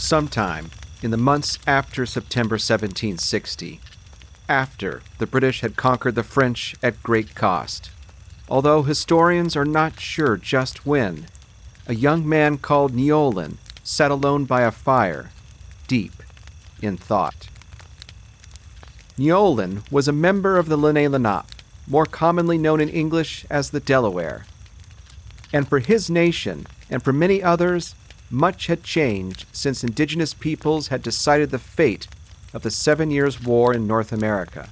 sometime in the months after September 1760, after the British had conquered the French at great cost. Although historians are not sure just when, a young man called Neolin sat alone by a fire, deep in thought. Neolin was a member of the Lenape, more commonly known in English as the Delaware. And for his nation, and for many others, much had changed since indigenous peoples had decided the fate of the 7 Years' War in North America.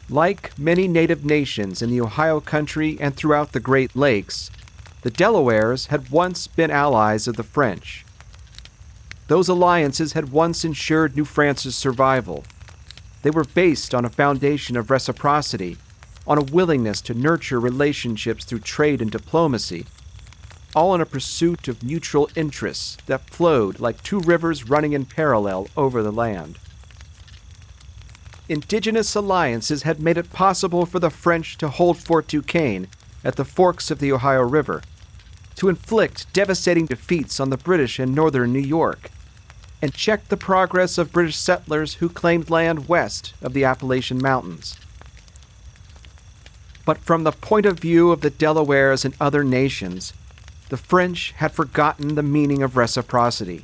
Like many native nations in the Ohio country and throughout the Great Lakes, the Delawares had once been allies of the French. Those alliances had once ensured New France's survival. They were based on a foundation of reciprocity, on a willingness to nurture relationships through trade and diplomacy, all in a pursuit of mutual interests that flowed like two rivers running in parallel over the land. Indigenous alliances had made it possible for the French to hold Fort Duquesne at the forks of the Ohio River, to inflict devastating defeats on the British in northern New York, and check the progress of British settlers who claimed land west of the Appalachian Mountains. But from the point of view of the Delawares and other nations, the French had forgotten the meaning of reciprocity.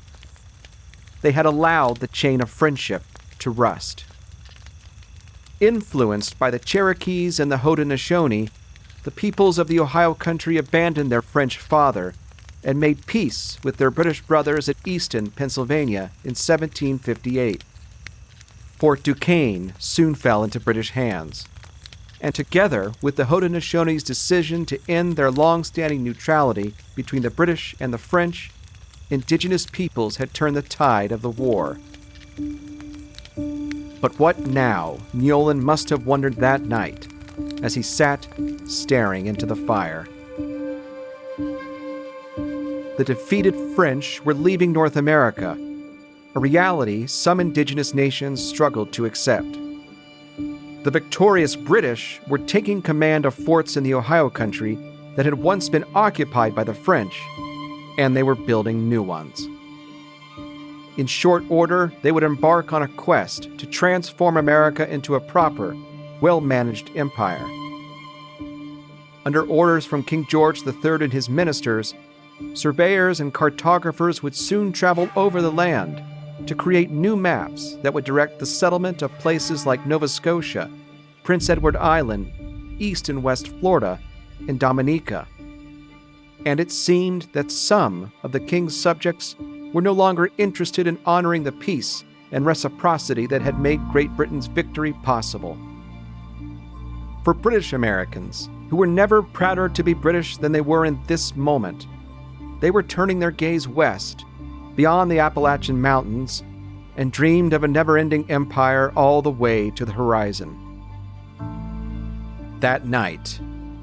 They had allowed the chain of friendship to rust. Influenced by the Cherokees and the Haudenosaunee, the peoples of the Ohio country abandoned their French father and made peace with their British brothers at Easton, Pennsylvania in 1758. Fort Duquesne soon fell into British hands, and together with the Haudenosaunee decision to end their long-standing neutrality between the British and the French, indigenous peoples had turned the tide of the war. But what now? Neolin must have wondered that night as he sat staring into the fire. The defeated French were leaving North America, a reality some indigenous nations struggled to accept. The victorious British were taking command of forts in the Ohio country that had once been occupied by the French, and they were building new ones. In short order, they would embark on a quest to transform America into a proper, well-managed empire. Under orders from King George III and his ministers, surveyors and cartographers would soon travel over the land to create new maps that would direct the settlement of places like Nova Scotia, Prince Edward Island, East and West Florida, and Dominica. And it seemed that some of the king's subjects were no longer interested in honoring the peace and reciprocity that had made Great Britain's victory possible. For British Americans, who were never prouder to be British than they were in this moment, they were turning their gaze west, beyond the Appalachian Mountains, and dreamed of a never-ending empire all the way to the horizon. That night,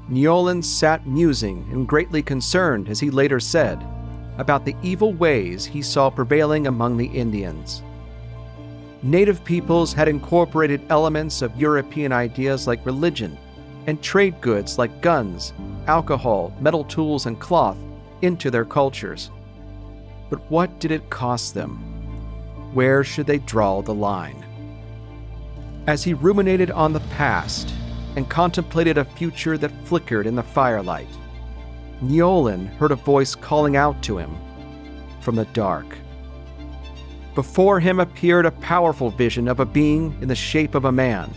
Neolin sat musing and greatly concerned, as he later said, about the evil ways he saw prevailing among the Indians. Native peoples had incorporated elements of European ideas like religion and trade goods like guns, alcohol, metal tools, and cloth into their cultures. But what did it cost them? Where should they draw the line? As he ruminated on the past and contemplated a future that flickered in the firelight, Neolin heard a voice calling out to him from the dark. Before him appeared a powerful vision of a being in the shape of a man.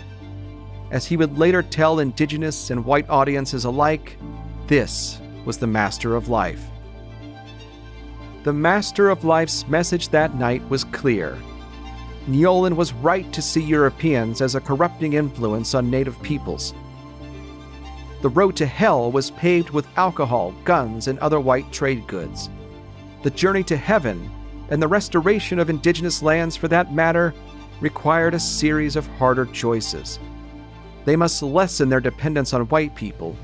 As he would later tell indigenous and white audiences alike, this was the Master of Life. The Master of Life's message that night was clear. Neolin was right to see Europeans as a corrupting influence on native peoples. The road to hell was paved with alcohol, guns, and other white trade goods. The journey to heaven, and the restoration of indigenous lands for that matter, required a series of harder choices. They must lessen their dependence on white people,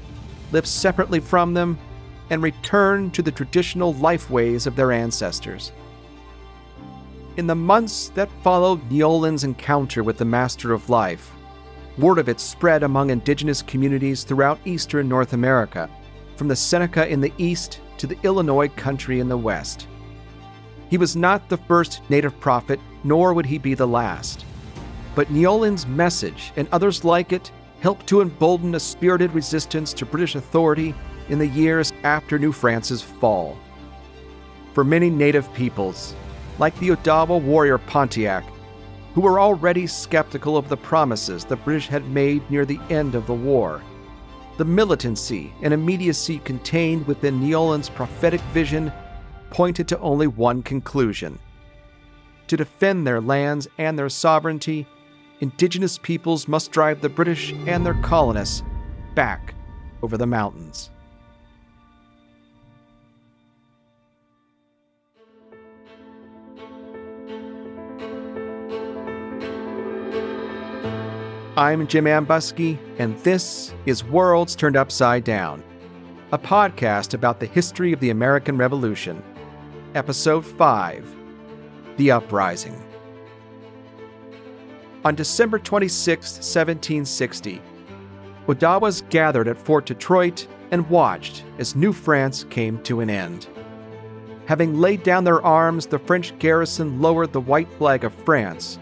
live separately from them, and return to the traditional life ways of their ancestors. In the months that followed Neolin's encounter with the Master of Life, word of it spread among indigenous communities throughout eastern North America, from the Seneca in the east to the Illinois country in the west. He was not the first native prophet, nor would he be the last. But Neolin's message, and others like it, helped to embolden a spirited resistance to British authority in the years after New France's fall. For many native peoples, like the Odawa warrior Pontiac, who were already skeptical of the promises the British had made near the end of the war, the militancy and immediacy contained within Neolin's prophetic vision pointed to only one conclusion: to defend their lands and their sovereignty, indigenous peoples must drive the British and their colonists back over the mountains. I'm Jim Ambuske, and this is Worlds Turned Upside Down, a podcast about the history of the American Revolution. Episode 5, The Uprising. On December 26, 1760, Odawas gathered at Fort Detroit and watched as New France came to an end. Having laid down their arms, the French garrison lowered the white flag of France.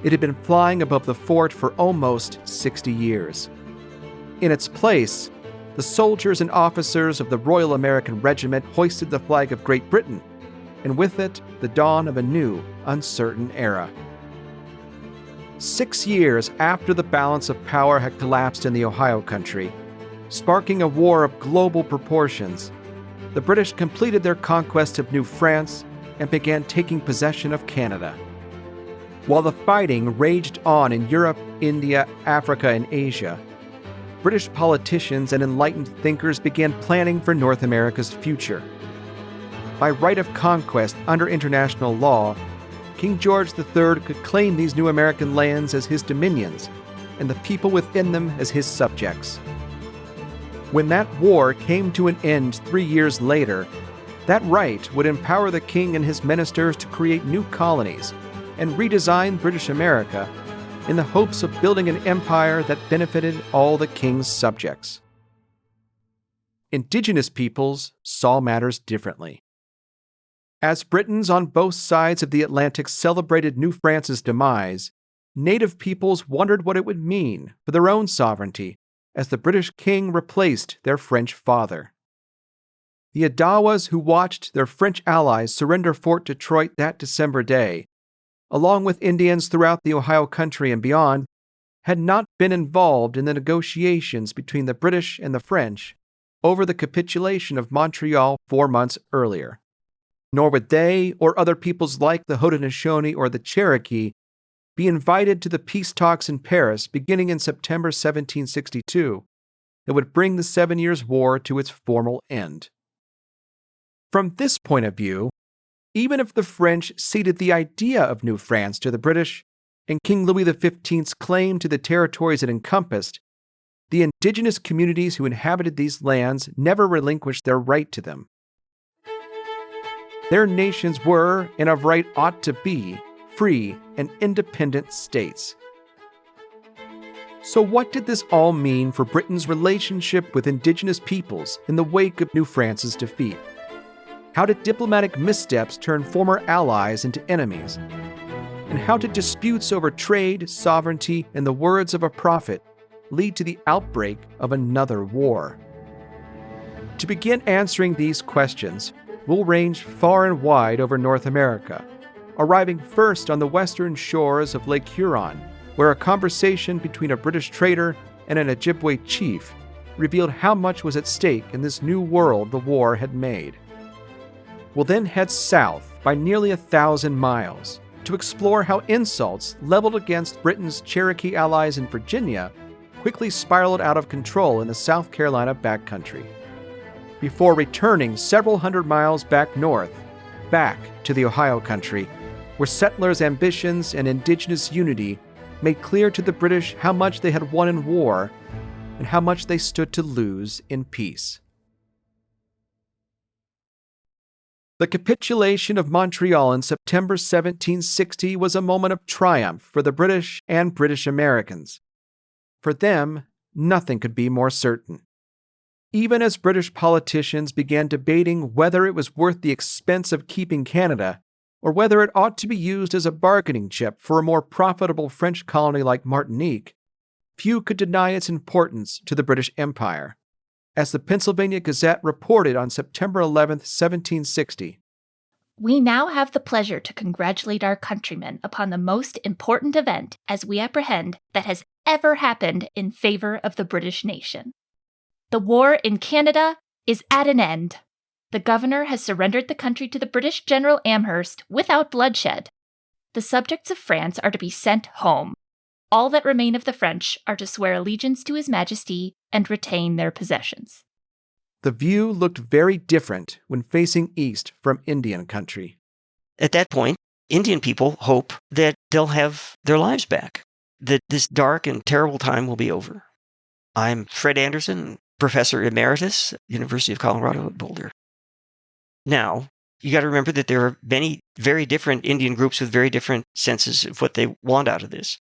It had been flying above the fort for almost 60 years. In its place, the soldiers and officers of the Royal American Regiment hoisted the flag of Great Britain, and with it, the dawn of a new, uncertain era. 6 years after the balance of power had collapsed in the Ohio country, sparking a war of global proportions, the British completed their conquest of New France and began taking possession of Canada. While the fighting raged on in Europe, India, Africa, and Asia, British politicians and enlightened thinkers began planning for North America's future. By right of conquest under international law, King George III could claim these new American lands as his dominions and the people within them as his subjects. When that war came to an end 3 years later, that right would empower the king and his ministers to create new colonies and redesign British America in the hopes of building an empire that benefited all the king's subjects. Indigenous peoples saw matters differently. As Britons on both sides of the Atlantic celebrated New France's demise, native peoples wondered what it would mean for their own sovereignty as the British king replaced their French father. The Odawas who watched their French allies surrender Fort Detroit that December day, along with Indians throughout the Ohio country and beyond, had not been involved in the negotiations between the British and the French over the capitulation of Montreal 4 months earlier. Nor would they, or other peoples like the Haudenosaunee or the Cherokee, be invited to the peace talks in Paris beginning in September 1762 that would bring the 7 Years' War to its formal end. From this point of view, even if the French ceded the idea of New France to the British and King Louis XV's claim to the territories it encompassed, the indigenous communities who inhabited these lands never relinquished their right to them. Their nations were, and of right ought to be, free and independent states. So what did this all mean for Britain's relationship with indigenous peoples in the wake of New France's defeat? How did diplomatic missteps turn former allies into enemies? And how did disputes over trade, sovereignty, and the words of a prophet lead to the outbreak of another war? To begin answering these questions, we'll range far and wide over North America, arriving first on the western shores of Lake Huron, where a conversation between a British trader and an Ojibway chief revealed how much was at stake in this new world the war had made. We'll then head south by nearly 1,000 miles to explore how insults leveled against Britain's Cherokee allies in Virginia quickly spiraled out of control in the South Carolina backcountry, before returning several hundred miles back north, back to the Ohio country, where settlers' ambitions and indigenous unity made clear to the British how much they had won in war and how much they stood to lose in peace. The capitulation of Montreal in September 1760 was a moment of triumph for the British and British Americans. For them, nothing could be more certain. Even as British politicians began debating whether it was worth the expense of keeping Canada, or whether it ought to be used as a bargaining chip for a more profitable French colony like Martinique, few could deny its importance to the British Empire. As the Pennsylvania Gazette reported on September 11, 1760, "We now have the pleasure to congratulate our countrymen upon the most important event, as we apprehend, that has ever happened in favor of the British nation. The war in Canada is at an end. The governor has surrendered the country to the British General Amherst without bloodshed. The subjects of France are to be sent home. All that remain of the French are to swear allegiance to His Majesty and retain their possessions." the view looked very different when facing east from Indian country. At that point, Indian people hope that they'll have their lives back, that this dark and terrible time will be over. I'm Fred Anderson, Professor Emeritus, University of Colorado at Boulder. Now, you got to remember that there are many very different Indian groups with very different senses of what they want out of this.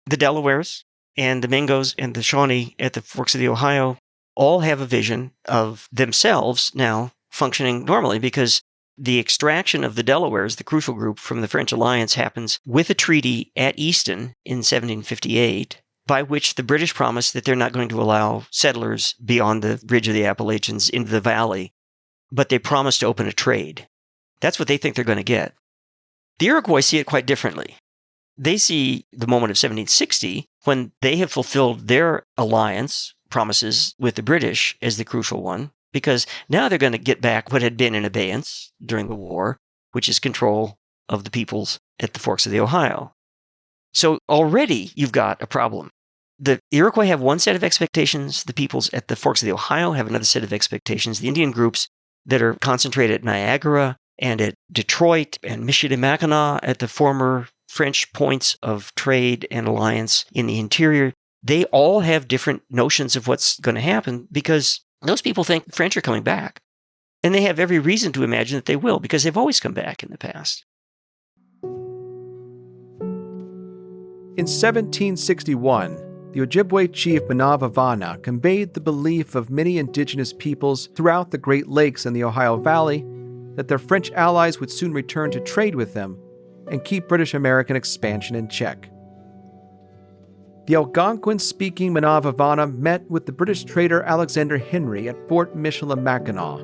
The Delawares and the Mingos and the Shawnee at the forks of the Ohio all have a vision of themselves now functioning normally, because the extraction of the Delawares, the crucial group from the French alliance, happens with a treaty at Easton in 1758, by which the British promised that they're not going to allow settlers beyond the ridge of the Appalachians into the valley, but they promised to open a trade. That's what they think they're going to get. The Iroquois see it quite differently. They see the moment of 1760, when they have fulfilled their alliance promises with the British, as the crucial one, because now they're going to get back what had been in abeyance during the war, which is control of the peoples at the forks of the Ohio. So already you've got a problem. The Iroquois have one set of expectations. The peoples at the forks of the Ohio have another set of expectations. The Indian groups that are concentrated at Niagara and at Detroit and Michilimackinac, at the former French points of trade and alliance in the interior, they all have different notions of what's going to happen, because those people think the French are coming back. And they have every reason to imagine that they will, because they've always come back in the past. In 1761, the Ojibway chief Maeve conveyed the belief of many indigenous peoples throughout the Great Lakes and the Ohio Valley that their French allies would soon return to trade with them and keep British-American expansion in check. The Algonquin-speaking Maeve met with the British trader Alexander Henry at Fort Michilimackinac.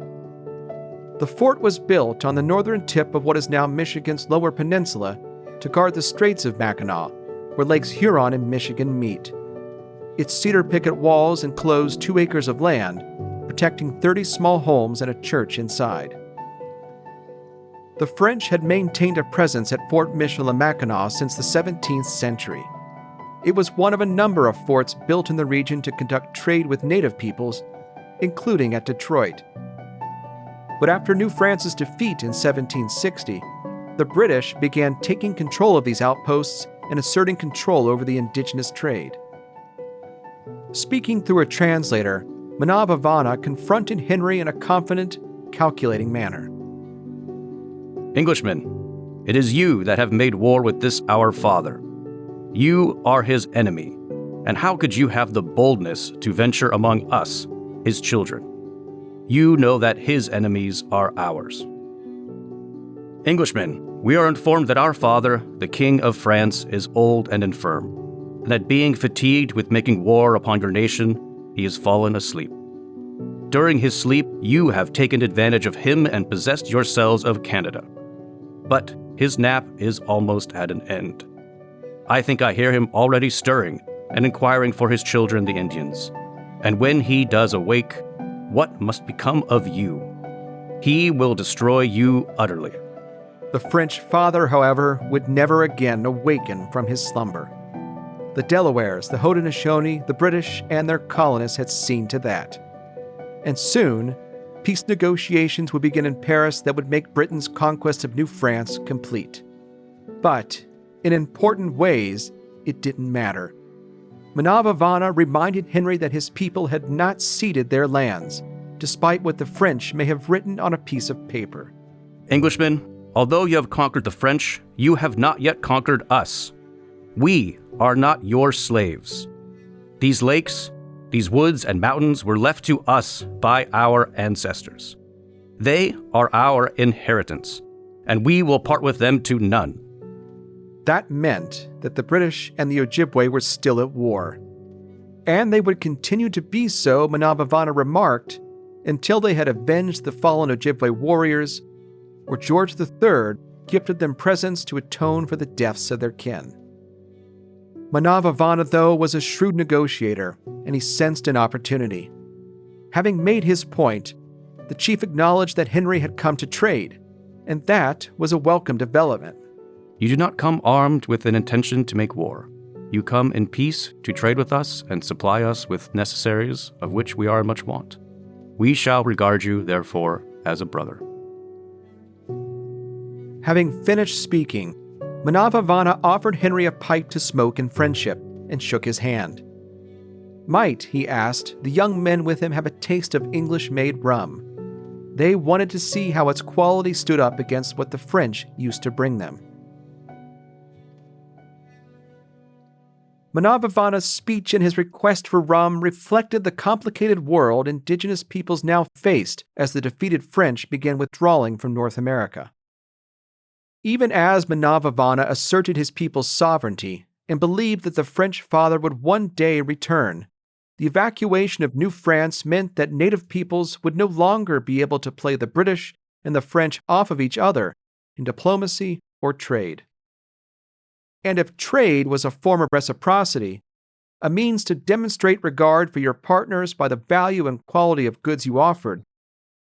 The fort was built on the northern tip of what is now Michigan's Lower Peninsula to guard the Straits of Mackinac, where Lakes Huron and Michigan meet. Its cedar picket walls enclosed 2 acres of land, protecting 30 small homes and a church inside. The French had maintained a presence at Fort Michilimackinac since the 17th century. It was one of a number of forts built in the region to conduct trade with native peoples, including at Detroit. But after New France's defeat in 1760, the British began taking control of these outposts and asserting control over the indigenous trade. Speaking through a translator, Maeve confronted Henry in a confident, calculating manner. "Englishmen, it is you that have made war with this our father. You are his enemy, and how could you have the boldness to venture among us, his children? You know that his enemies are ours. Englishmen, we are informed that our father, the King of France, is old and infirm, and that being fatigued with making war upon your nation, he has fallen asleep. During his sleep, you have taken advantage of him and possessed yourselves of Canada. But his nap is almost at an end. I think I hear him already stirring and inquiring for his children, the Indians. And when he does awake, what must become of you? He will destroy you utterly." The French father, however, would never again awaken from his slumber. The Delawares, the Haudenosaunee, the British, and their colonists had seen to that. And soon, peace negotiations would begin in Paris that would make Britain's conquest of New France complete. But in important ways, it didn't matter. Maeve reminded Henry that his people had not ceded their lands, despite what the French may have written on a piece of paper. "Englishmen, although you have conquered the French, you have not yet conquered us. We are not your slaves. These lakes, these woods and mountains were left to us by our ancestors. They are our inheritance, and we will part with them to none. That meant that the British and the Ojibway were still at war. And they would continue to be so, Manavavana remarked, until they had avenged the fallen Ojibway warriors, or George III gifted them presents to atone for the deaths of their kin. Manavavana, though, was a shrewd negotiator, and he sensed an opportunity. Having made his point, the chief acknowledged that Henry had come to trade, and that was a welcome development. You do not come armed with an intention to make war. You come in peace to trade with us and supply us with necessaries of which we are in much want. We shall regard you, therefore, as a brother. Having finished speaking, Manavavana offered Henry a pipe to smoke in friendship and shook his hand. Might, he asked, the young men with him have a taste of English-made rum? They wanted to see how its quality stood up against what the French used to bring them. Manavavana's speech and his request for rum reflected the complicated world indigenous peoples now faced as the defeated French began withdrawing from North America. Even as Manavavana asserted his people's sovereignty and believed that the French father would one day return, the evacuation of New France meant that native peoples would no longer be able to play the British and the French off of each other in diplomacy or trade. And if trade was a form of reciprocity, a means to demonstrate regard for your partners by the value and quality of goods you offered,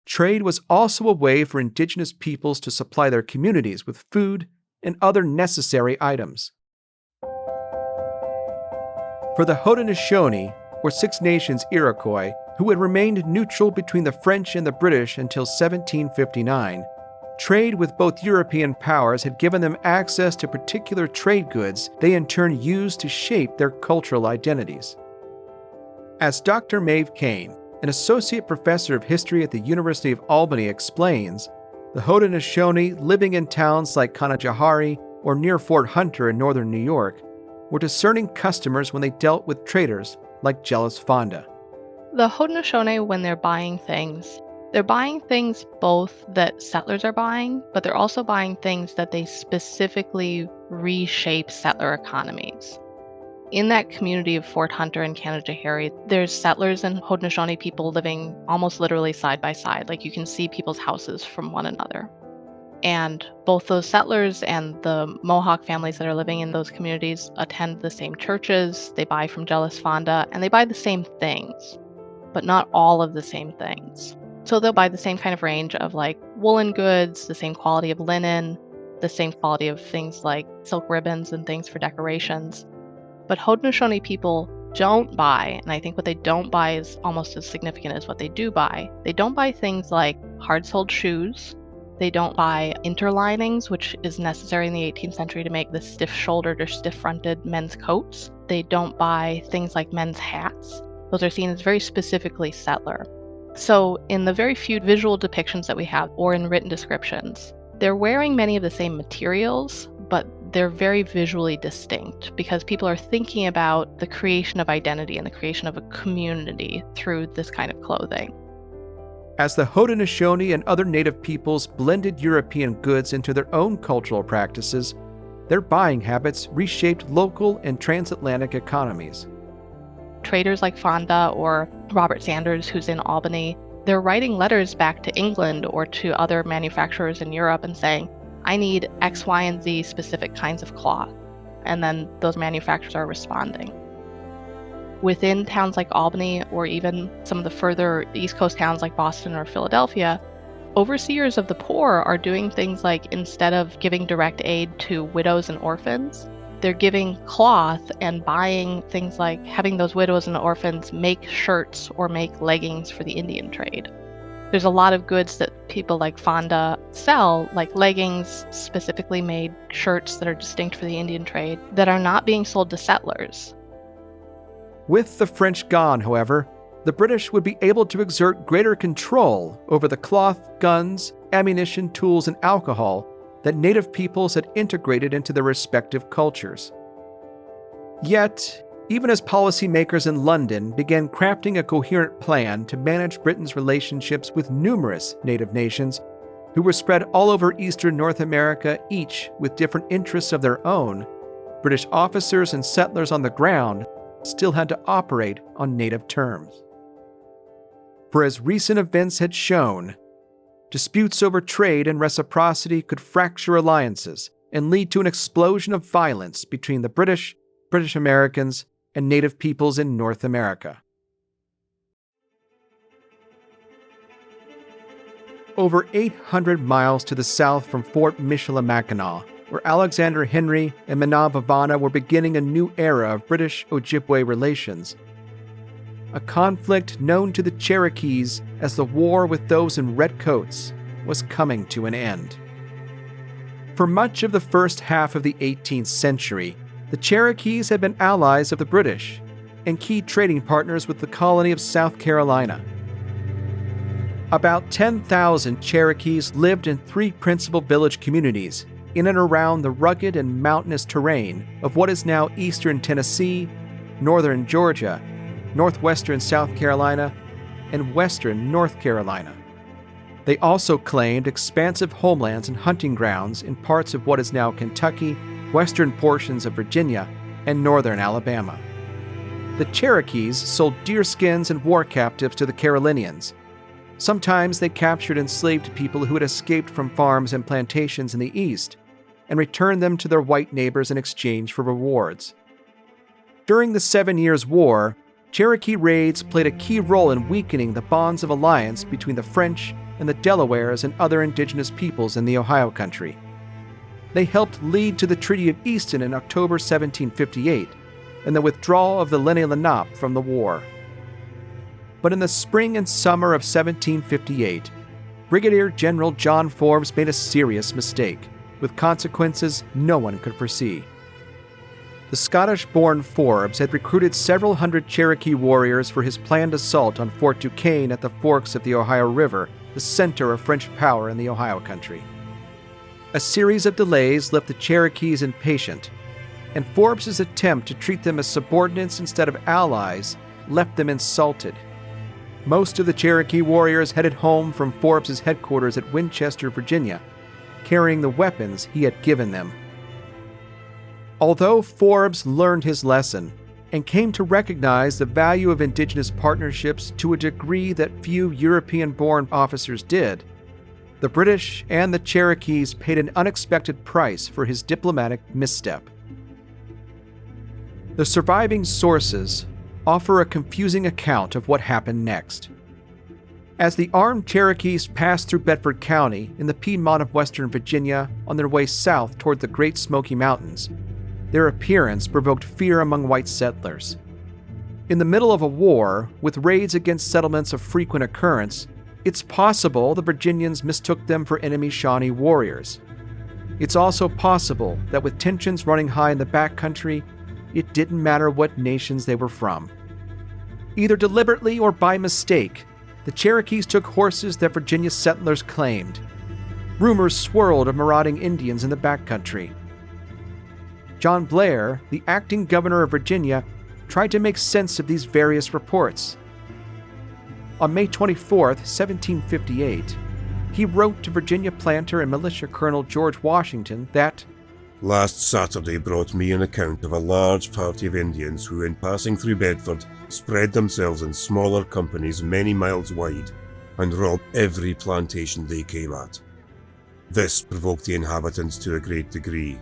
trade was also a way for indigenous peoples to supply their communities with food and other necessary items. For the Haudenosaunee, or Six Nations Iroquois, who had remained neutral between the French and the British until 1759, trade with both European powers had given them access to particular trade goods they in turn used to shape their cultural identities. As Dr. Maeve Kane, an associate professor of history at the University of Albany, explains, the Haudenosaunee living in towns like Canajoharie or near Fort Hunter in northern New York were discerning customers when they dealt with traders like Jealous Fonda. The Haudenosaunee, when they're buying things both that settlers are buying, but they're also buying things that they specifically reshape settler economies. In that community of Fort Hunter and Canajoharie, there's settlers and Haudenosaunee people living almost literally side by side. Like you can see people's houses from one another. And both those settlers and the Mohawk families that are living in those communities attend the same churches, they buy from Jealous Fonda, and they buy the same things, but not all of the same things. So they'll buy the same kind of range of like woolen goods, the same quality of linen, the same quality of things like silk ribbons and things for decorations. But Haudenosaunee people don't buy, and I think what they don't buy is almost as significant as what they do buy. They don't buy things like hard-soled shoes. They don't buy interlinings, which is necessary in the 18th century to make the stiff-shouldered or stiff-fronted men's coats. They don't buy things like men's hats. Those are seen as very specifically settler. So in the very few visual depictions that we have, or in written descriptions, they're wearing many of the same materials, but they're very visually distinct because people are thinking about the creation of identity and the creation of a community through this kind of clothing. As the Haudenosaunee and other native peoples blended European goods into their own cultural practices, their buying habits reshaped local and transatlantic economies. Traders like Fonda or Robert Sanders, who's in Albany, they're writing letters back to England or to other manufacturers in Europe and saying, I need X, Y, and Z specific kinds of cloth. And then those manufacturers are responding. Within towns like Albany, or even some of the further East Coast towns like Boston or Philadelphia, overseers of the poor are doing things like, instead of giving direct aid to widows and orphans, they're giving cloth and buying things like having those widows and orphans make shirts or make leggings for the Indian trade. There's a lot of goods that people like Fonda sell, like leggings, specifically made shirts that are distinct for the Indian trade, that are not being sold to settlers. With the French gone, however, the British would be able to exert greater control over the cloth, guns, ammunition, tools, and alcohol that native peoples had integrated into their respective cultures. Yet, even as policymakers in London began crafting a coherent plan to manage Britain's relationships with numerous native nations, who were spread all over eastern North America, each with different interests of their own, British officers and settlers on the ground still had to operate on native terms. For as recent events had shown, disputes over trade and reciprocity could fracture alliances and lead to an explosion of violence between the British Americans, and native peoples in North America. Over 800 miles to the south from Fort Michilimackinac, where Alexander Henry and Minavavana were beginning a new era of British Ojibway relations, a conflict known to the Cherokees as the War with Those in Red Coats was coming to an end. For much of the first half of the 18th century, the Cherokees had been allies of the British and key trading partners with the colony of South Carolina. About 10,000 Cherokees lived in three principal village communities in and around the rugged and mountainous terrain of what is now eastern Tennessee, northern Georgia, northwestern South Carolina, and western North Carolina. They also claimed expansive homelands and hunting grounds in parts of what is now Kentucky, western portions of Virginia, and northern Alabama. The Cherokees sold deerskins and war captives to the Carolinians. Sometimes they captured enslaved people who had escaped from farms and plantations in the east and returned them to their white neighbors in exchange for rewards. During the 7 Years' War, Cherokee raids played a key role in weakening the bonds of alliance between the French and the Delawares and other indigenous peoples in the Ohio country. They helped lead to the Treaty of Easton in October 1758 and the withdrawal of the Lenni Lenape from the war. But in the spring and summer of 1758, Brigadier General John Forbes made a serious mistake, with consequences no one could foresee. The Scottish-born Forbes had recruited several hundred Cherokee warriors for his planned assault on Fort Duquesne at the forks of the Ohio River, the center of French power in the Ohio country. A series of delays left the Cherokees impatient, and Forbes's attempt to treat them as subordinates instead of allies left them insulted. Most of the Cherokee warriors headed home from Forbes's headquarters at Winchester, Virginia, carrying the weapons he had given them. Although Forbes learned his lesson and came to recognize the value of indigenous partnerships to a degree that few European-born officers did, the British and the Cherokees paid an unexpected price for his diplomatic misstep. The surviving sources offer a confusing account of what happened next. As the armed Cherokees passed through Bedford County in the Piedmont of Western Virginia on their way south toward the Great Smoky Mountains, their appearance provoked fear among white settlers. In the middle of a war, with raids against settlements of frequent occurrence, it's possible the Virginians mistook them for enemy Shawnee warriors. It's also possible that with tensions running high in the backcountry, it didn't matter what nations they were from. Either deliberately or by mistake, the Cherokees took horses that Virginia settlers claimed. Rumors swirled of marauding Indians in the backcountry. John Blair, the acting governor of Virginia, tried to make sense of these various reports. On May 24, 1758, he wrote to Virginia planter and militia Colonel George Washington that, "Last Saturday brought me an account of a large party of Indians who, in passing through Bedford, spread themselves in smaller companies many miles wide and robbed every plantation they came at. This provoked the inhabitants to a great degree.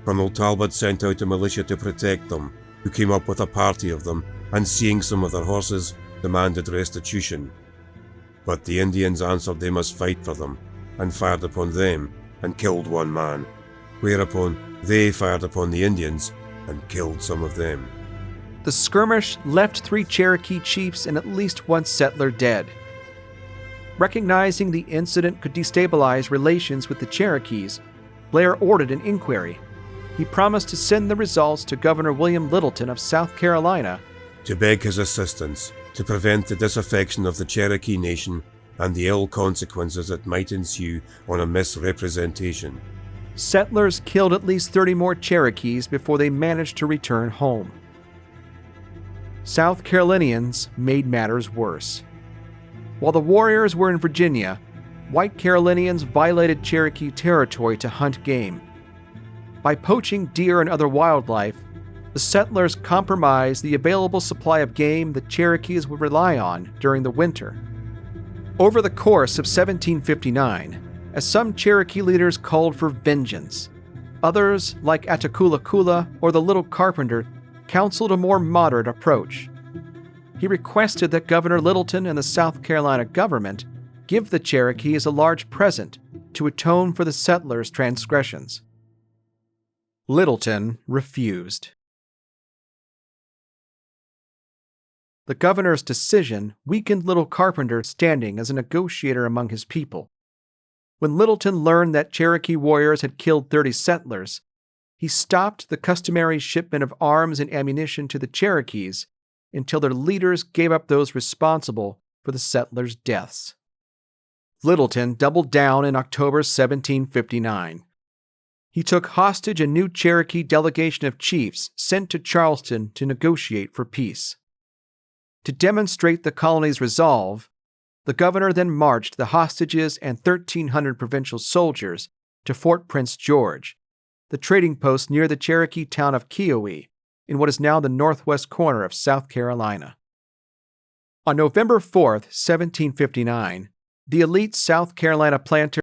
Colonel Talbot sent out a militia to protect them, who came up with a party of them, and seeing some of their horses, demanded restitution. But the Indians answered they must fight for them, and fired upon them, and killed one man, whereupon they fired upon the Indians, and killed some of them." The skirmish left 3 Cherokee chiefs and at least 1 settler dead. Recognizing the incident could destabilize relations with the Cherokees, Blair ordered an inquiry. He promised to send the results to Governor William Littleton of South Carolina to beg his assistance to prevent the disaffection of the Cherokee nation and the ill consequences that might ensue on a misrepresentation. Settlers killed at least 30 more Cherokees before they managed to return home. South Carolinians made matters worse. While the warriors were in Virginia, white Carolinians violated Cherokee territory to hunt game. By poaching deer and other wildlife, the settlers compromised the available supply of game that Cherokees would rely on during the winter. Over the course of 1759, as some Cherokee leaders called for vengeance, others, like Atakulakula or the Little Carpenter, counseled a more moderate approach. He requested that Governor Littleton and the South Carolina government give the Cherokees a large present to atone for the settlers' transgressions. Littleton refused. The governor's decision weakened Little Carpenter's standing as a negotiator among his people. When Littleton learned that Cherokee warriors had killed 30 settlers, he stopped the customary shipment of arms and ammunition to the Cherokees until their leaders gave up those responsible for the settlers' deaths. Littleton doubled down in October 1759. He took hostage a new Cherokee delegation of chiefs sent to Charleston to negotiate for peace. To demonstrate the colony's resolve, the governor then marched the hostages and 1,300 provincial soldiers to Fort Prince George, the trading post near the Cherokee town of Keowee, in what is now the northwest corner of South Carolina. On November 4th, 1759, the elite South Carolina planter,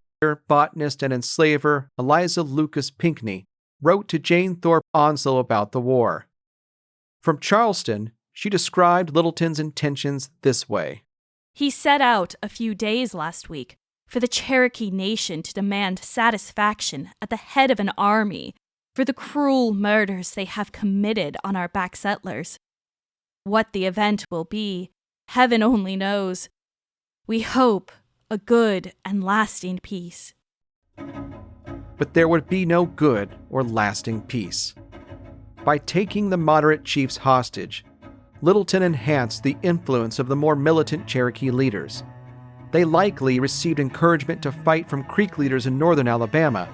botanist, and enslaver Eliza Lucas Pinckney wrote to Jane Thorpe Onslow about the war. From Charleston, she described Littleton's intentions this way. He set out a few days last week for the Cherokee Nation to demand satisfaction at the head of an army for the cruel murders they have committed on our back settlers. What the event will be, heaven only knows. We hope a good and lasting peace. But there would be no good or lasting peace. By taking the moderate chiefs hostage, Littleton enhanced the influence of the more militant Cherokee leaders. They likely received encouragement to fight from Creek leaders in northern Alabama,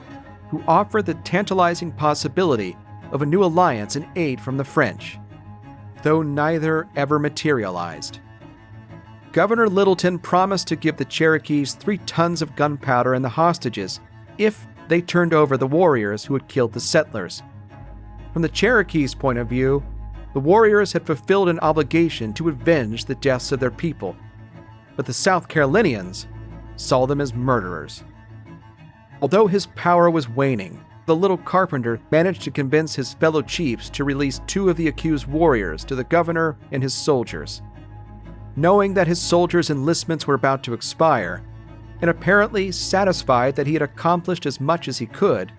who offered the tantalizing possibility of a new alliance and aid from the French, though neither ever materialized. Governor Littleton promised to give the Cherokees 3 tons of gunpowder and the hostages if they turned over the warriors who had killed the settlers. From the Cherokees' point of view, the warriors had fulfilled an obligation to avenge the deaths of their people, but the South Carolinians saw them as murderers. Although his power was waning, the Little Carpenter managed to convince his fellow chiefs to release 2 of the accused warriors to the governor and his soldiers. Knowing that his soldiers' enlistments were about to expire, and apparently satisfied that he had accomplished as much as he could,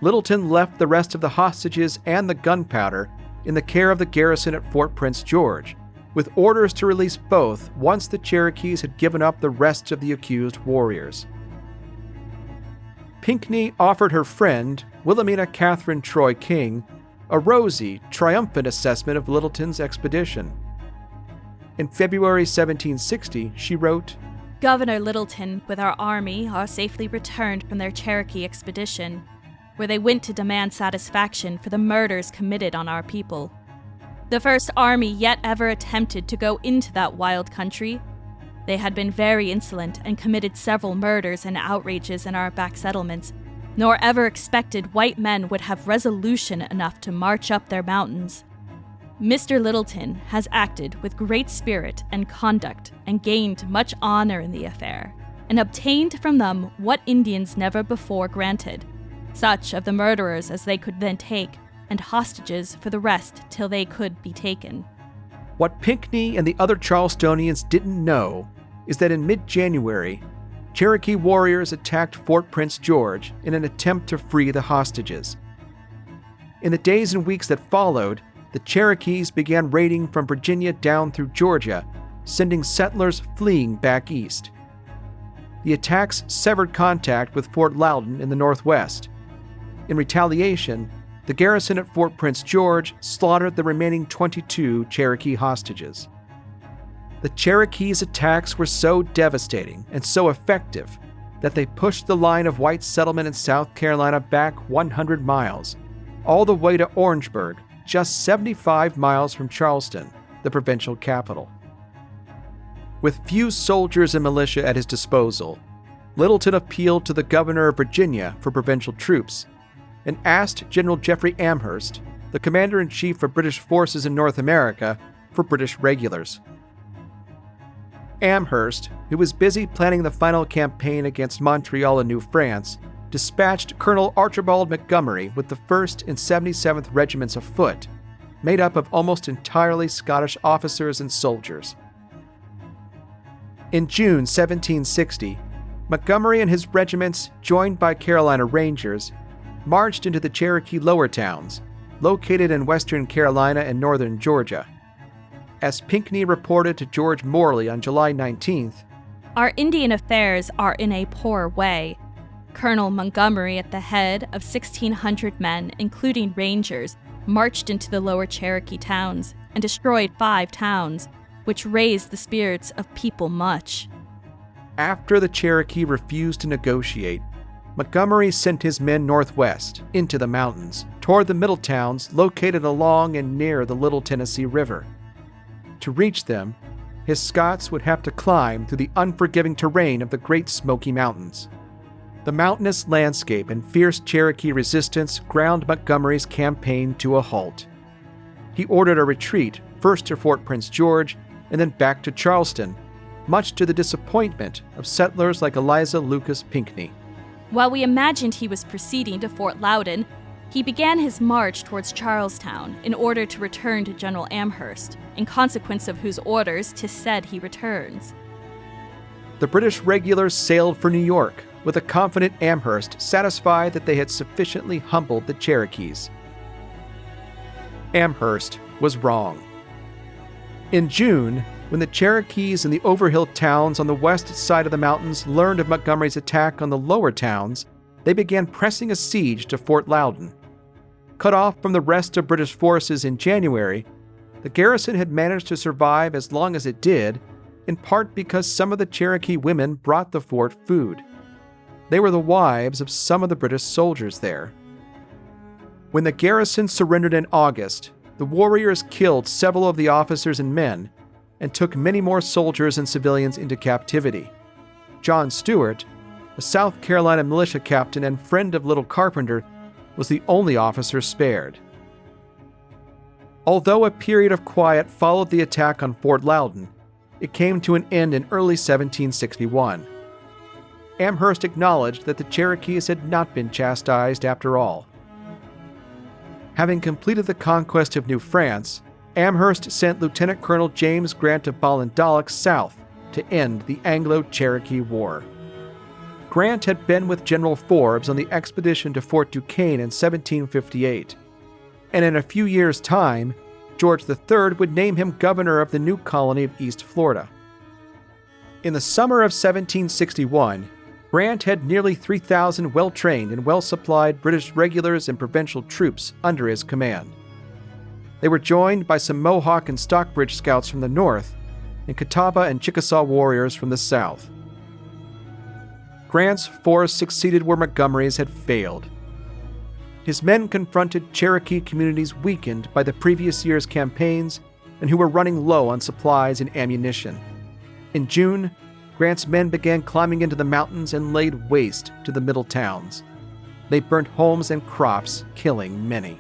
Littleton left the rest of the hostages and the gunpowder in the care of the garrison at Fort Prince George, with orders to release both once the Cherokees had given up the rest of the accused warriors. Pinckney offered her friend, Wilhelmina Kathyrn Troy King, a rosy, triumphant assessment of Littleton's expedition. In February 1760, she wrote, Governor Littleton, with our army, are safely returned from their Cherokee expedition, where they went to demand satisfaction for the murders committed on our people. The first army yet ever attempted to go into that wild country. They had been very insolent and committed several murders and outrages in our back settlements, nor ever expected white men would have resolution enough to march up their mountains. Mr. Littleton has acted with great spirit and conduct and gained much honor in the affair, and obtained from them what Indians never before granted, such of the murderers as they could then take, and hostages for the rest till they could be taken. What Pinckney and the other Charlestonians didn't know is that in mid-January, Cherokee warriors attacked Fort Prince George in an attempt to free the hostages. In the days and weeks that followed, the Cherokees began raiding from Virginia down through Georgia, sending settlers fleeing back east. The attacks severed contact with Fort Loudon in the northwest. In retaliation, the garrison at Fort Prince George slaughtered the remaining 22 Cherokee hostages. The Cherokees' attacks were so devastating and so effective that they pushed the line of white settlement in South Carolina back 100 miles, all the way to Orangeburg, just 75 miles from Charleston, the provincial capital. With few soldiers and militia at his disposal, Littleton appealed to the governor of Virginia for provincial troops and asked General Geoffrey Amherst, the commander-in-chief of British forces in North America, for British regulars. Amherst, who was busy planning the final campaign against Montreal and New France, dispatched Colonel Archibald Montgomery with the 1st and 77th Regiments of Foot, made up of almost entirely Scottish officers and soldiers. In June 1760, Montgomery and his regiments, joined by Carolina Rangers, marched into the Cherokee Lower Towns, located in western Carolina and northern Georgia. As Pinckney reported to George Morley on July 19th, "Our Indian affairs are in a poor way. Colonel Montgomery, at the head of 1,600 men, including Rangers, marched into the lower Cherokee towns and destroyed 5 towns, which raised the spirits of people much." After the Cherokee refused to negotiate, Montgomery sent his men northwest, into the mountains, toward the middle towns located along and near the Little Tennessee River. To reach them, his Scots would have to climb through the unforgiving terrain of the Great Smoky Mountains. The mountainous landscape and fierce Cherokee resistance ground Montgomery's campaign to a halt. He ordered a retreat, first to Fort Prince George and then back to Charleston, much to the disappointment of settlers like Eliza Lucas Pinckney. While we imagined he was proceeding to Fort Loudon, he began his march towards Charlestown in order to return to General Amherst, in consequence of whose orders 'tis said he returns. The British regulars sailed for New York, with a confident Amherst satisfied that they had sufficiently humbled the Cherokees. Amherst was wrong. In June, when the Cherokees in the Overhill towns on the west side of the mountains learned of Montgomery's attack on the lower towns, they began pressing a siege to Fort Loudon. Cut off from the rest of British forces in January, the garrison had managed to survive as long as it did, in part because some of the Cherokee women brought the fort food. They were the wives of some of the British soldiers there. When the garrison surrendered in August, the warriors killed several of the officers and men and took many more soldiers and civilians into captivity. John Stewart, a South Carolina militia captain and friend of Little Carpenter, was the only officer spared. Although a period of quiet followed the attack on Fort Loudon, it came to an end in early 1761. Amherst acknowledged that the Cherokees had not been chastised after all. Having completed the conquest of New France, Amherst sent Lieutenant Colonel James Grant of Ballindock south to end the Anglo-Cherokee War. Grant had been with General Forbes on the expedition to Fort Duquesne in 1758, and in a few years' time, George III would name him governor of the new colony of East Florida. In the summer of 1761, Grant had nearly 3,000 well-trained and well-supplied British regulars and provincial troops under his command. They were joined by some Mohawk and Stockbridge scouts from the north and Catawba and Chickasaw warriors from the south. Grant's force succeeded where Montgomery's had failed. His men confronted Cherokee communities weakened by the previous year's campaigns and who were running low on supplies and ammunition. In June, Grant's men began climbing into the mountains and laid waste to the middle towns. They burnt homes and crops, killing many.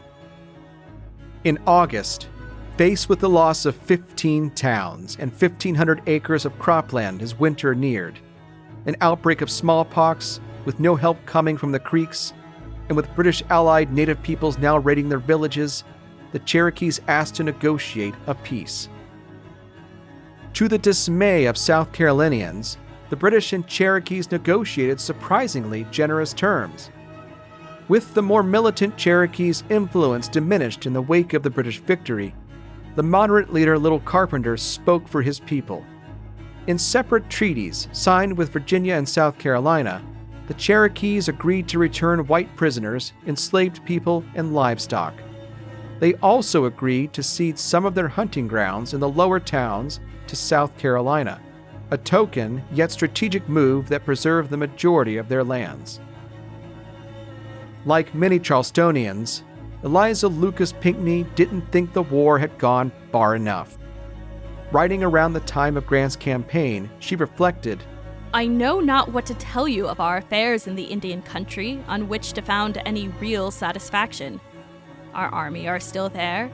In August, faced with the loss of 15 towns and 1,500 acres of cropland as winter neared, an outbreak of smallpox, with no help coming from the Creeks, and with British allied native peoples now raiding their villages, the Cherokees asked to negotiate a peace. To the dismay of South Carolinians, the British and Cherokees negotiated surprisingly generous terms. With the more militant Cherokees' influence diminished in the wake of the British victory, the moderate leader Little Carpenter spoke for his people. In separate treaties signed with Virginia and South Carolina, the Cherokees agreed to return white prisoners, enslaved people, and livestock. They also agreed to cede some of their hunting grounds in the lower towns to South Carolina, a token yet strategic move that preserved the majority of their lands. Like many Charlestonians, Eliza Lucas Pinckney didn't think the war had gone far enough. Writing around the time of Grant's campaign, she reflected, I know not what to tell you of our affairs in the Indian country on which to found any real satisfaction. Our army are still there.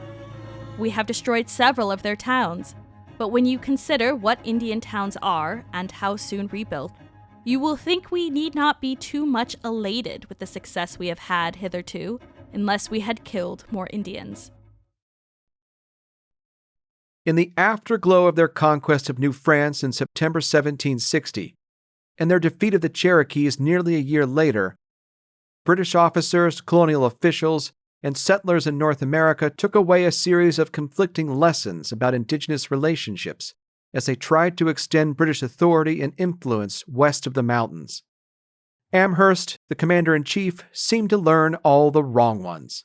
We have destroyed several of their towns, but when you consider what Indian towns are and how soon rebuilt, you will think we need not be too much elated with the success we have had hitherto, unless we had killed more Indians. In the afterglow of their conquest of New France in September 1760, and their defeat of the Cherokees nearly a year later, British officers, colonial officials, and settlers in North America took away a series of conflicting lessons about indigenous relationships as they tried to extend British authority and influence west of the mountains. Amherst, the commander-in-chief, seemed to learn all the wrong ones.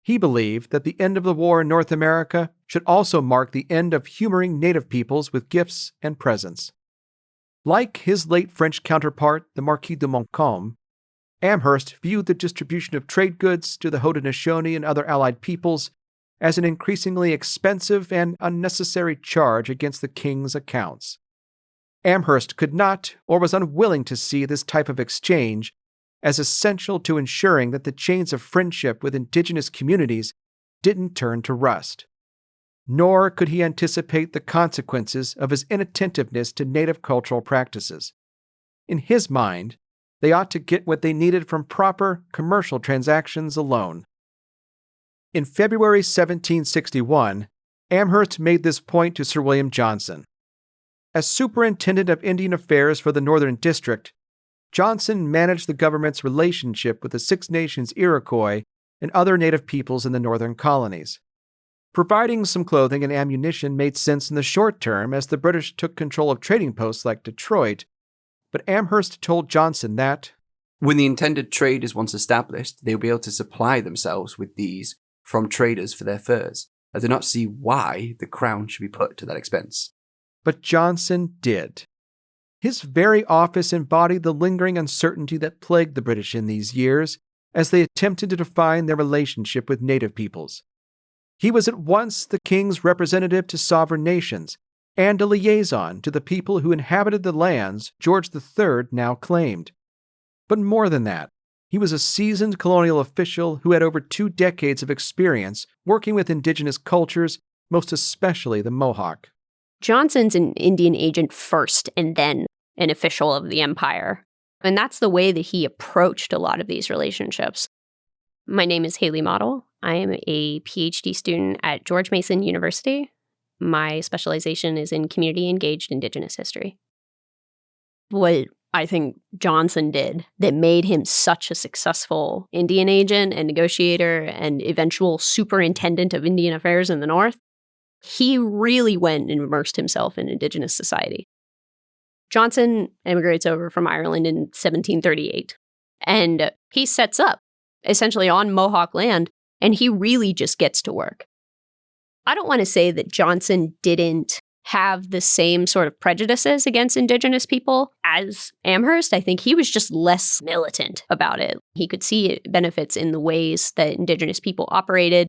He believed that the end of the war in North America should also mark the end of humoring native peoples with gifts and presents. Like his late French counterpart, the Marquis de Montcalm, Amherst viewed the distribution of trade goods to the Haudenosaunee and other allied peoples as an increasingly expensive and unnecessary charge against the king's accounts. Amherst could not or was unwilling to see this type of exchange as essential to ensuring that the chains of friendship with indigenous communities didn't turn to rust. Nor could he anticipate the consequences of his inattentiveness to native cultural practices. In his mind, they ought to get what they needed from proper commercial transactions alone. In February 1761, Amherst made this point to Sir William Johnson. As Superintendent of Indian Affairs for the Northern District, Johnson managed the government's relationship with the Six Nations Iroquois and other native peoples in the northern colonies. Providing some clothing and ammunition made sense in the short term as the British took control of trading posts like Detroit, but Amherst told Johnson that, when the intended trade is once established, they will be able to supply themselves with these from traders for their furs. I do not see why the crown should be put to that expense. But Johnson did. His very office embodied the lingering uncertainty that plagued the British in these years as they attempted to define their relationship with native peoples. He was at once the king's representative to sovereign nations and a liaison to the people who inhabited the lands George III now claimed. But more than that, he was a seasoned colonial official who had over 2 decades of experience working with indigenous cultures, most especially the Mohawk. Johnson's an Indian agent first and then an official of the empire. And that's the way that he approached a lot of these relationships. My name is Hayley Madl. I am a PhD student at George Mason University. My specialization is in community-engaged Indigenous history. What I think Johnson did that made him such a successful Indian agent and negotiator and eventual superintendent of Indian affairs in the North, he really went and immersed himself in Indigenous society. Johnson immigrates over from Ireland in 1738, and he sets up essentially on Mohawk land, and he really just gets to work. I don't want to say that Johnson didn't have the same sort of prejudices against Indigenous people as Amherst. I think he was just less militant about it. He could see benefits in the ways that Indigenous people operated,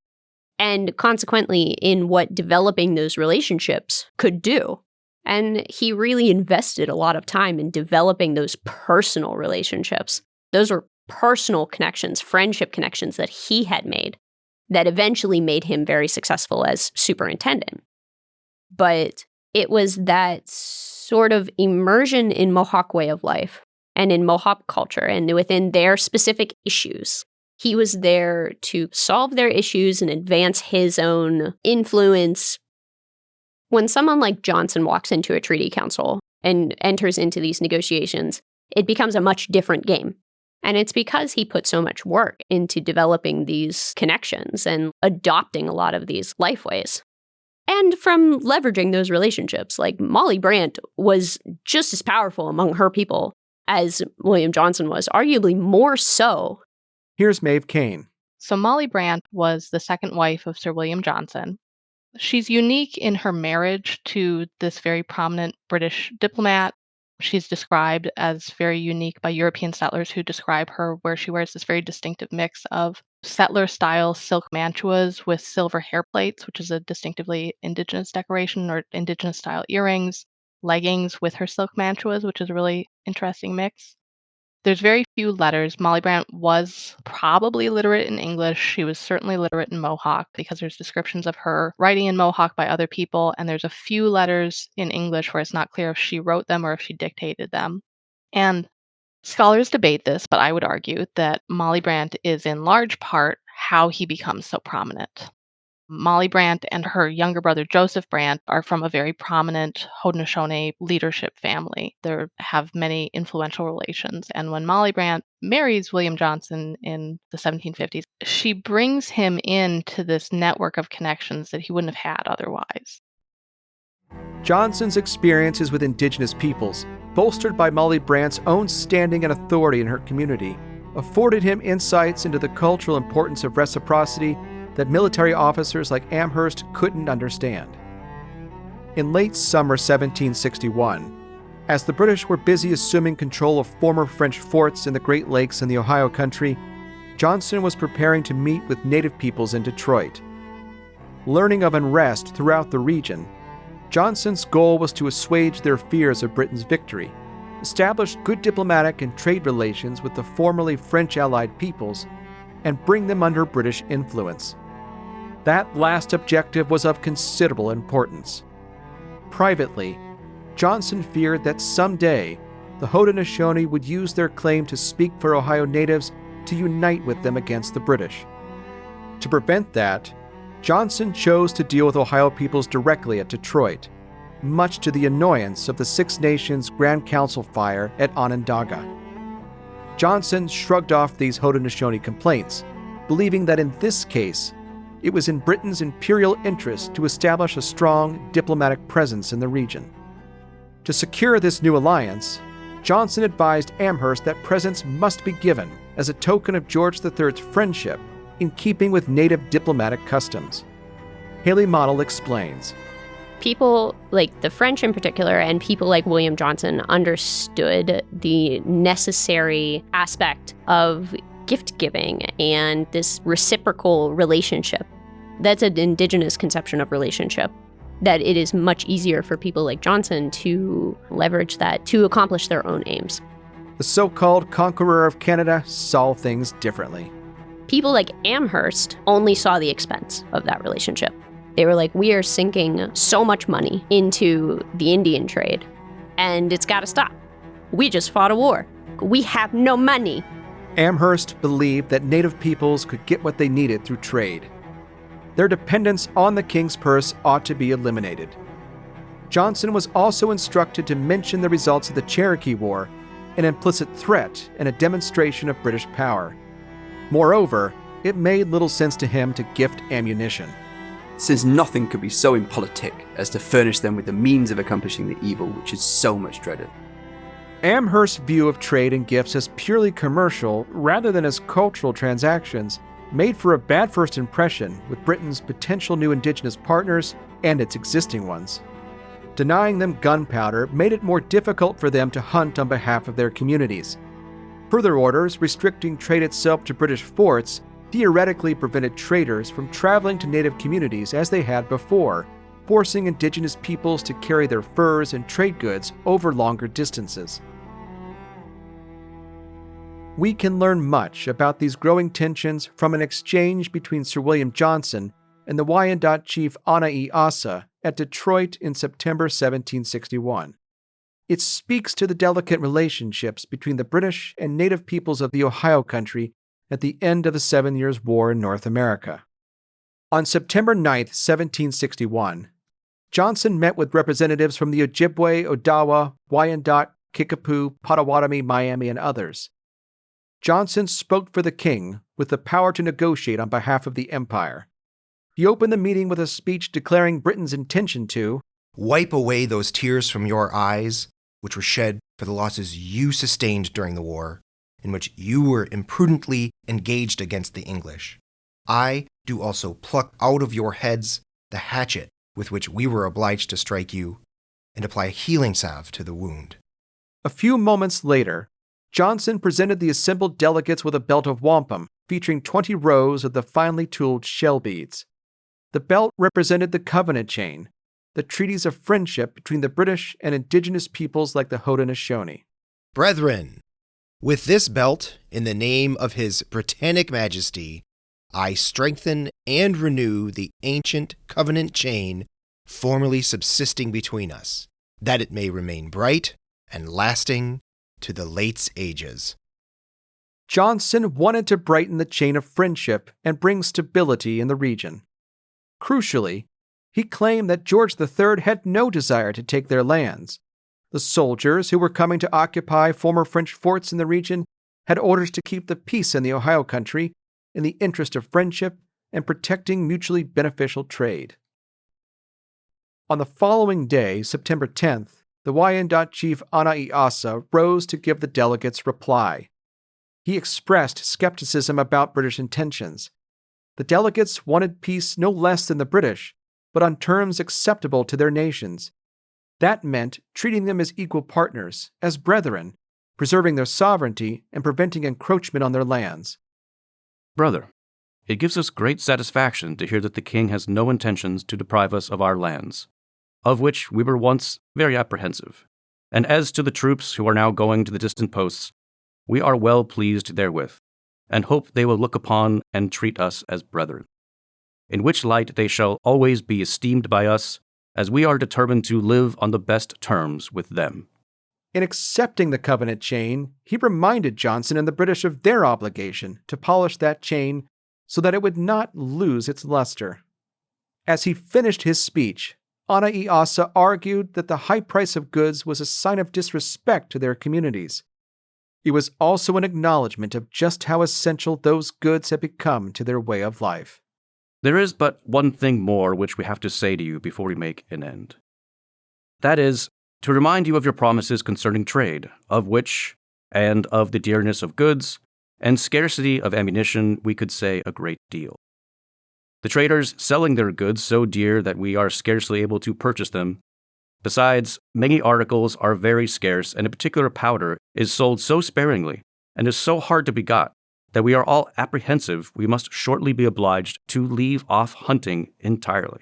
and consequently in what developing those relationships could do. And he really invested a lot of time in developing those personal relationships. Those were personal connections, friendship connections that he had made that eventually made him very successful as superintendent. But it was that sort of immersion in Mohawk way of life and in Mohawk culture and within their specific issues. He was there to solve their issues and advance his own influence. When someone like Johnson walks into a treaty council and enters into these negotiations, it becomes a much different game. And it's because he put so much work into developing these connections and adopting a lot of these life ways. And from leveraging those relationships, like Molly Brant was just as powerful among her people as William Johnson was, arguably more so. Here's Maeve Kane. So Molly Brant was the second wife of Sir William Johnson. She's unique in her marriage to this very prominent British diplomat. She's described as very unique by European settlers who describe her, where she wears this very distinctive mix of settler-style silk mantuas with silver hair plates, which is a distinctively Indigenous decoration, or Indigenous-style earrings. leggings with her silk mantuas, which is a really interesting mix. There's very few letters. Molly Brant was probably literate in English. She was certainly literate in Mohawk because there's descriptions of her writing in Mohawk by other people, and there's a few letters in English where it's not clear if she wrote them or if she dictated them. And scholars debate this, but I would argue that Molly Brant is in large part how he becomes so prominent. Molly Brant and her younger brother Joseph Brant are from a very prominent Haudenosaunee leadership family. They have many influential relations. And when Molly Brant marries William Johnson in the 1750s, she brings him into this network of connections that he wouldn't have had otherwise. Johnson's experiences with indigenous peoples, bolstered by Molly Brant's own standing and authority in her community, afforded him insights into the cultural importance of reciprocity that military officers like Amherst couldn't understand. In late summer 1761, as the British were busy assuming control of former French forts in the Great Lakes and the Ohio country, Johnson was preparing to meet with native peoples in Detroit. Learning of unrest throughout the region, Johnson's goal was to assuage their fears of Britain's victory, establish good diplomatic and trade relations with the formerly French-allied peoples, and bring them under British influence. That last objective was of considerable importance. Privately, Johnson feared that someday the Haudenosaunee would use their claim to speak for Ohio natives to unite with them against the British. To prevent that, Johnson chose to deal with Ohio peoples directly at Detroit, much to the annoyance of the Six Nations Grand Council fire at Onondaga. Johnson shrugged off these Haudenosaunee complaints, believing that in this case, it was in Britain's imperial interest to establish a strong diplomatic presence in the region. To secure this new alliance, Johnson advised Amherst that presents must be given as a token of George III's friendship in keeping with native diplomatic customs. Hayley Madl explains. People like the French in particular, and people like William Johnson, understood the necessary aspect of gift giving and this reciprocal relationship. That's an indigenous conception of relationship, that it is much easier for people like Johnson to leverage that to accomplish their own aims. The so-called conqueror of Canada saw things differently. People like Amherst only saw the expense of that relationship. They were like, we are sinking so much money into the Indian trade, and it's got to stop. We just fought a war. We have no money. Amherst believed that native peoples could get what they needed through trade. Their dependence on the king's purse ought to be eliminated. Johnson was also instructed to mention the results of the Cherokee War, an implicit threat and a demonstration of British power. Moreover, it made little sense to him to gift ammunition, since nothing could be so impolitic as to furnish them with the means of accomplishing the evil which is so much dreaded. Amherst's view of trade and gifts as purely commercial rather than as cultural transactions made for a bad first impression with Britain's potential new indigenous partners and its existing ones. Denying them gunpowder made it more difficult for them to hunt on behalf of their communities. Further orders restricting trade itself to British forts theoretically prevented traders from traveling to native communities as they had before, forcing indigenous peoples to carry their furs and trade goods over longer distances. We can learn much about these growing tensions from an exchange between Sir William Johnson and the Wyandot chief Ana'i Asa at Detroit in September 1761. It speaks to the delicate relationships between the British and native peoples of the Ohio country at the end of the 7 Years' War in North America. On September 9, 1761, Johnson met with representatives from the Ojibway, Odawa, Wyandot, Kickapoo, Potawatomi, Miami, and others. Johnson spoke for the king with the power to negotiate on behalf of the empire. He opened the meeting with a speech declaring Britain's intention to wipe away those tears from your eyes, which were shed for the losses you sustained during the war, in which you were imprudently engaged against the English. I do also pluck out of your heads the hatchet with which we were obliged to strike you, and apply a healing salve to the wound. A few moments later, Johnson presented the assembled delegates with a belt of wampum featuring 20 rows of the finely tooled shell beads. The belt represented the covenant chain, the treaties of friendship between the British and indigenous peoples like the Haudenosaunee. Brethren, with this belt, in the name of His Britannic Majesty, I strengthen and renew the ancient covenant chain formerly subsisting between us, that it may remain bright and lasting to the late ages. Johnson wanted to brighten the chain of friendship and bring stability in the region. Crucially, he claimed that George III had no desire to take their lands. The soldiers who were coming to occupy former French forts in the region had orders to keep the peace in the Ohio country in the interest of friendship and protecting mutually beneficial trade. On the following day, September 10th, the Wyandot chief Asa rose to give the delegates reply. He expressed skepticism about British intentions. The delegates wanted peace no less than the British, but on terms acceptable to their nations. That meant treating them as equal partners, as brethren, preserving their sovereignty and preventing encroachment on their lands. Brother, it gives us great satisfaction to hear that the king has no intentions to deprive us of our lands, of which we were once very apprehensive. And as to the troops who are now going to the distant posts, we are well pleased therewith, and hope they will look upon and treat us as brethren, in which light they shall always be esteemed by us, as we are determined to live on the best terms with them. In accepting the covenant chain, he reminded Johnson and the British of their obligation to polish that chain so that it would not lose its luster. As he finished his speech, Asa argued that the high price of goods was a sign of disrespect to their communities. It was also an acknowledgement of just how essential those goods had become to their way of life. There is but one thing more which we have to say to you before we make an end. That is, to remind you of your promises concerning trade, of which, and of the dearness of goods, and scarcity of ammunition, we could say a great deal. The traders selling their goods so dear that we are scarcely able to purchase them. Besides, many articles are very scarce, and in particular powder is sold so sparingly, and is so hard to be got, that we are all apprehensive we must shortly be obliged to leave off hunting entirely.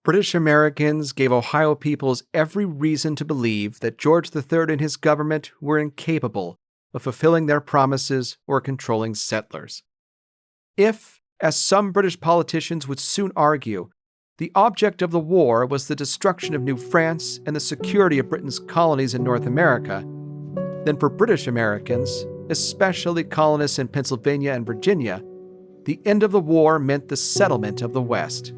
British Americans gave Ohio peoples every reason to believe that George III and his government were incapable of fulfilling their promises or controlling settlers. If, as some British politicians would soon argue, the object of the war was the destruction of New France and the security of Britain's colonies in North America, then for British Americans, especially colonists in Pennsylvania and Virginia, the end of the war meant the settlement of the West.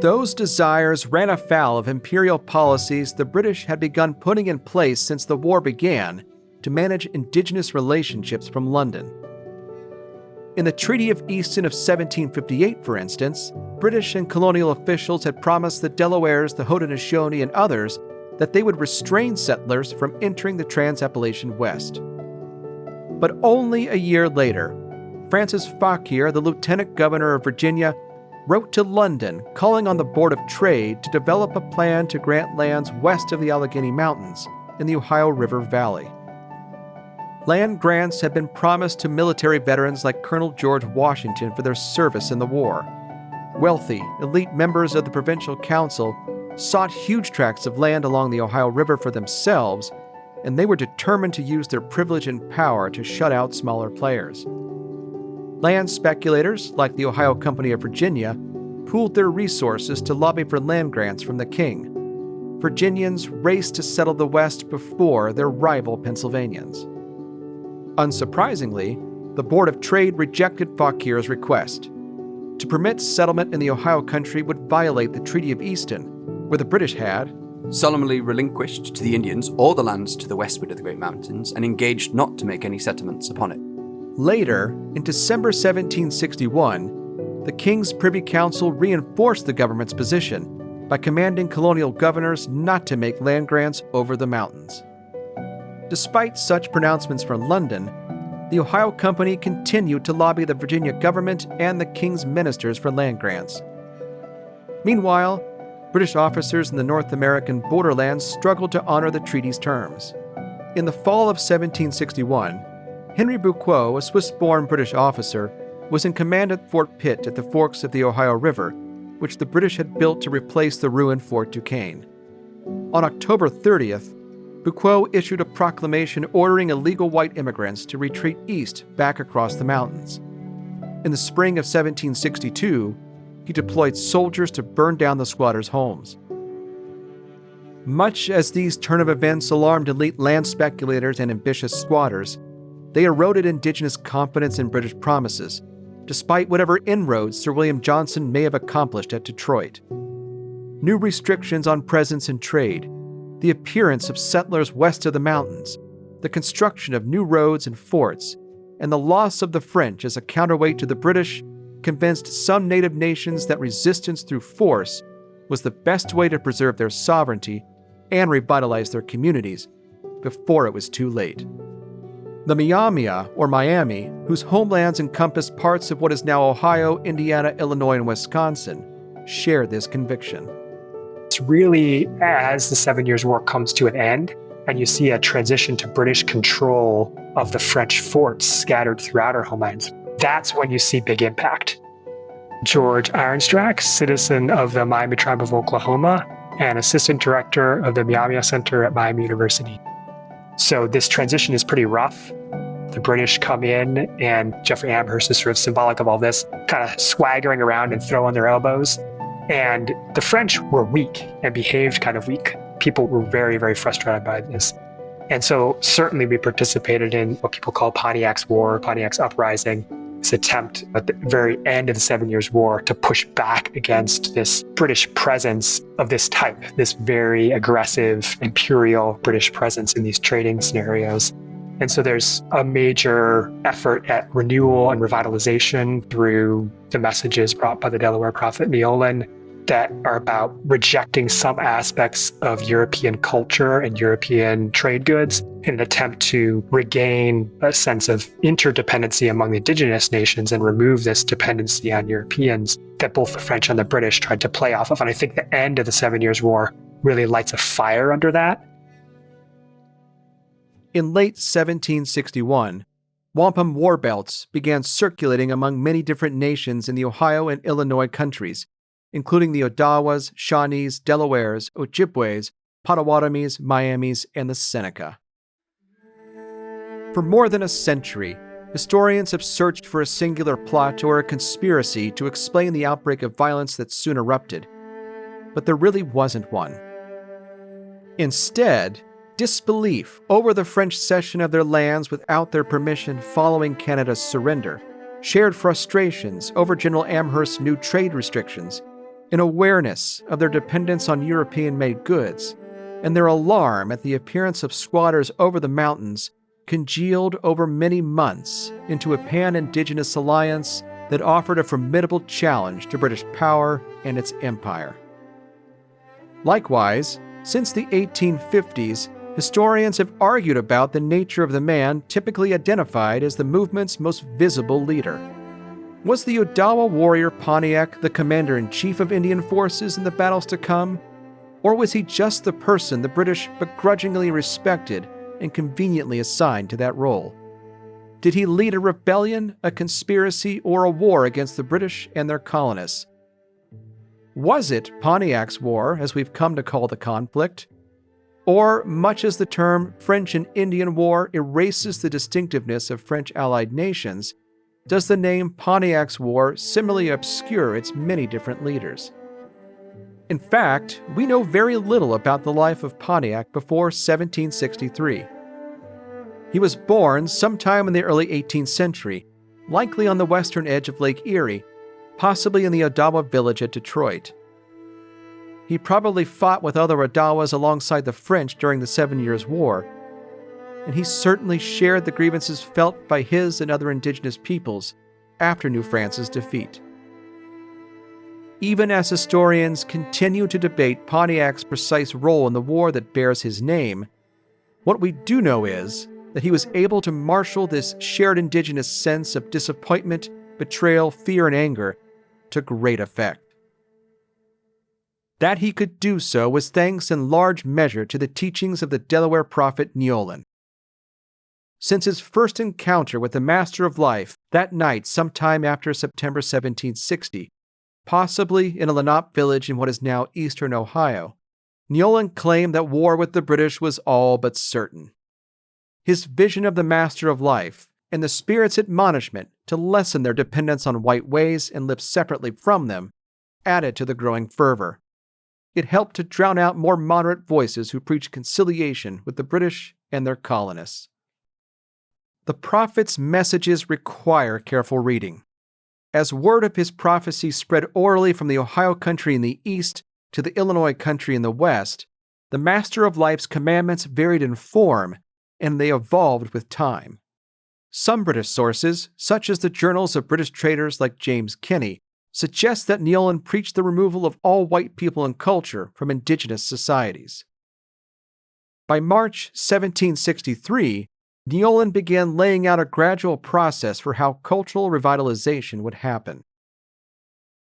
Those desires ran afoul of imperial policies the British had begun putting in place since the war began to manage indigenous relationships from London. In the Treaty of Easton of 1758, for instance, British and colonial officials had promised the Delawares, the Haudenosaunee, and others that they would restrain settlers from entering the Trans-Appalachian West. But only a year later, Francis Fauquier, the Lieutenant Governor of Virginia, wrote to London calling on the Board of Trade to develop a plan to grant lands west of the Allegheny Mountains in the Ohio River Valley. Land grants had been promised to military veterans like Colonel George Washington for their service in the war. Wealthy, elite members of the Provincial Council sought huge tracts of land along the Ohio River for themselves, and they were determined to use their privilege and power to shut out smaller players. Land speculators, like the Ohio Company of Virginia, pooled their resources to lobby for land grants from the king. Virginians raced to settle the West before their rival Pennsylvanians. Unsurprisingly, the Board of Trade rejected Fauquier's request. To permit settlement in the Ohio country would violate the Treaty of Easton, where the British had solemnly relinquished to the Indians all the lands to the westward of the Great Mountains and engaged not to make any settlements upon it. Later, in December 1761, the King's Privy Council reinforced the government's position by commanding colonial governors not to make land grants over the mountains. Despite such pronouncements from London, the Ohio Company continued to lobby the Virginia government and the King's ministers for land grants. Meanwhile, British officers in the North American borderlands struggled to honor the treaty's terms. In the fall of 1761, Henry Bucquot, a Swiss-born British officer, was in command at Fort Pitt at the forks of the Ohio River, which the British had built to replace the ruined Fort Duquesne. On October 30th, Buquo issued a proclamation ordering illegal white immigrants to retreat east back across the mountains. In the spring of 1762, he deployed soldiers to burn down the squatters' homes. Much as these turn of events alarmed elite land speculators and ambitious squatters, they eroded indigenous confidence in British promises, despite whatever inroads Sir William Johnson may have accomplished at Detroit. New restrictions on presence and trade, the appearance of settlers west of the mountains, the construction of new roads and forts, and the loss of the French as a counterweight to the British convinced some native nations that resistance through force was the best way to preserve their sovereignty and revitalize their communities before it was too late. The Miamia, or Miami, whose homelands encompassed parts of what is now Ohio, Indiana, Illinois, and Wisconsin, shared this conviction. It's really as the 7 Years' War comes to an end, and you see a transition to British control of the French forts scattered throughout our homelands. That's when you see big impact. George Ironstrack, citizen of the Miami Tribe of Oklahoma and assistant director of the Miamia Center at Miami University. So this transition is pretty rough. The British come in, and Jeffrey Amherst is sort of symbolic of all this, kind of swaggering around and throwing their elbows. And the French were weak and behaved kind of weak. People were very, very frustrated by this. And so certainly we participated in what people call Pontiac's War, Pontiac's Uprising, this attempt at the very end of the 7 Years' War to push back against this British presence of this type, this very aggressive imperial British presence in these trading scenarios. And so there's a major effort at renewal and revitalization through the messages brought by the Delaware prophet Neolin that are about rejecting some aspects of European culture and European trade goods in an attempt to regain a sense of interdependency among the indigenous nations and remove this dependency on Europeans that both the French and the British tried to play off of. And I think the end of the 7 Years' War really lights a fire under that. In late 1761, wampum war belts began circulating among many different nations in the Ohio and Illinois countries, including the Odawas, Shawnees, Delawares, Ojibways, Potawatomis, Miamis, and the Seneca. For more than a century, historians have searched for a singular plot or a conspiracy to explain the outbreak of violence that soon erupted, but there really wasn't one. Instead, disbelief over the French cession of their lands without their permission following Canada's surrender, shared frustrations over General Amherst's new trade restrictions, an awareness of their dependence on European-made goods, and their alarm at the appearance of squatters over the mountains congealed over many months into a pan-indigenous alliance that offered a formidable challenge to British power and its empire. Likewise, since the 1850s, historians have argued about the nature of the man typically identified as the movement's most visible leader. Was the Odawa warrior Pontiac the commander-in-chief of Indian forces in the battles to come? Or was he just the person the British begrudgingly respected and conveniently assigned to that role? Did he lead a rebellion, a conspiracy, or a war against the British and their colonists? Was it Pontiac's War, as we've come to call the conflict? Or, much as the term French and Indian War erases the distinctiveness of French allied nations, does the name Pontiac's War similarly obscure its many different leaders? In fact, we know very little about the life of Pontiac before 1763. He was born sometime in the early 18th century, likely on the western edge of Lake Erie, possibly in the Odawa village at Detroit. He probably fought with other Odawas alongside the French during the 7 Years' War, and he certainly shared the grievances felt by his and other indigenous peoples after New France's defeat. Even as historians continue to debate Pontiac's precise role in the war that bears his name, what we do know is that he was able to marshal this shared indigenous sense of disappointment, betrayal, fear, and anger to great effect. That he could do so was thanks in large measure to the teachings of the Delaware prophet Neolin. Since his first encounter with the Master of Life that night sometime after September 1760, possibly in a Lenape village in what is now eastern Ohio, Neolin claimed that war with the British was all but certain. His vision of the Master of Life and the Spirit's admonishment to lessen their dependence on white ways and live separately from them added to the growing fervor. It helped to drown out more moderate voices who preached conciliation with the British and their colonists. The prophet's messages require careful reading. As word of his prophecy spread orally from the Ohio country in the east to the Illinois country in the west, the Master of Life's commandments varied in form, and they evolved with time. Some British sources, such as the journals of British traders like James Kinney, suggest that Neolin preached the removal of all white people and culture from indigenous societies. By March 1763, Neolin began laying out a gradual process for how cultural revitalization would happen.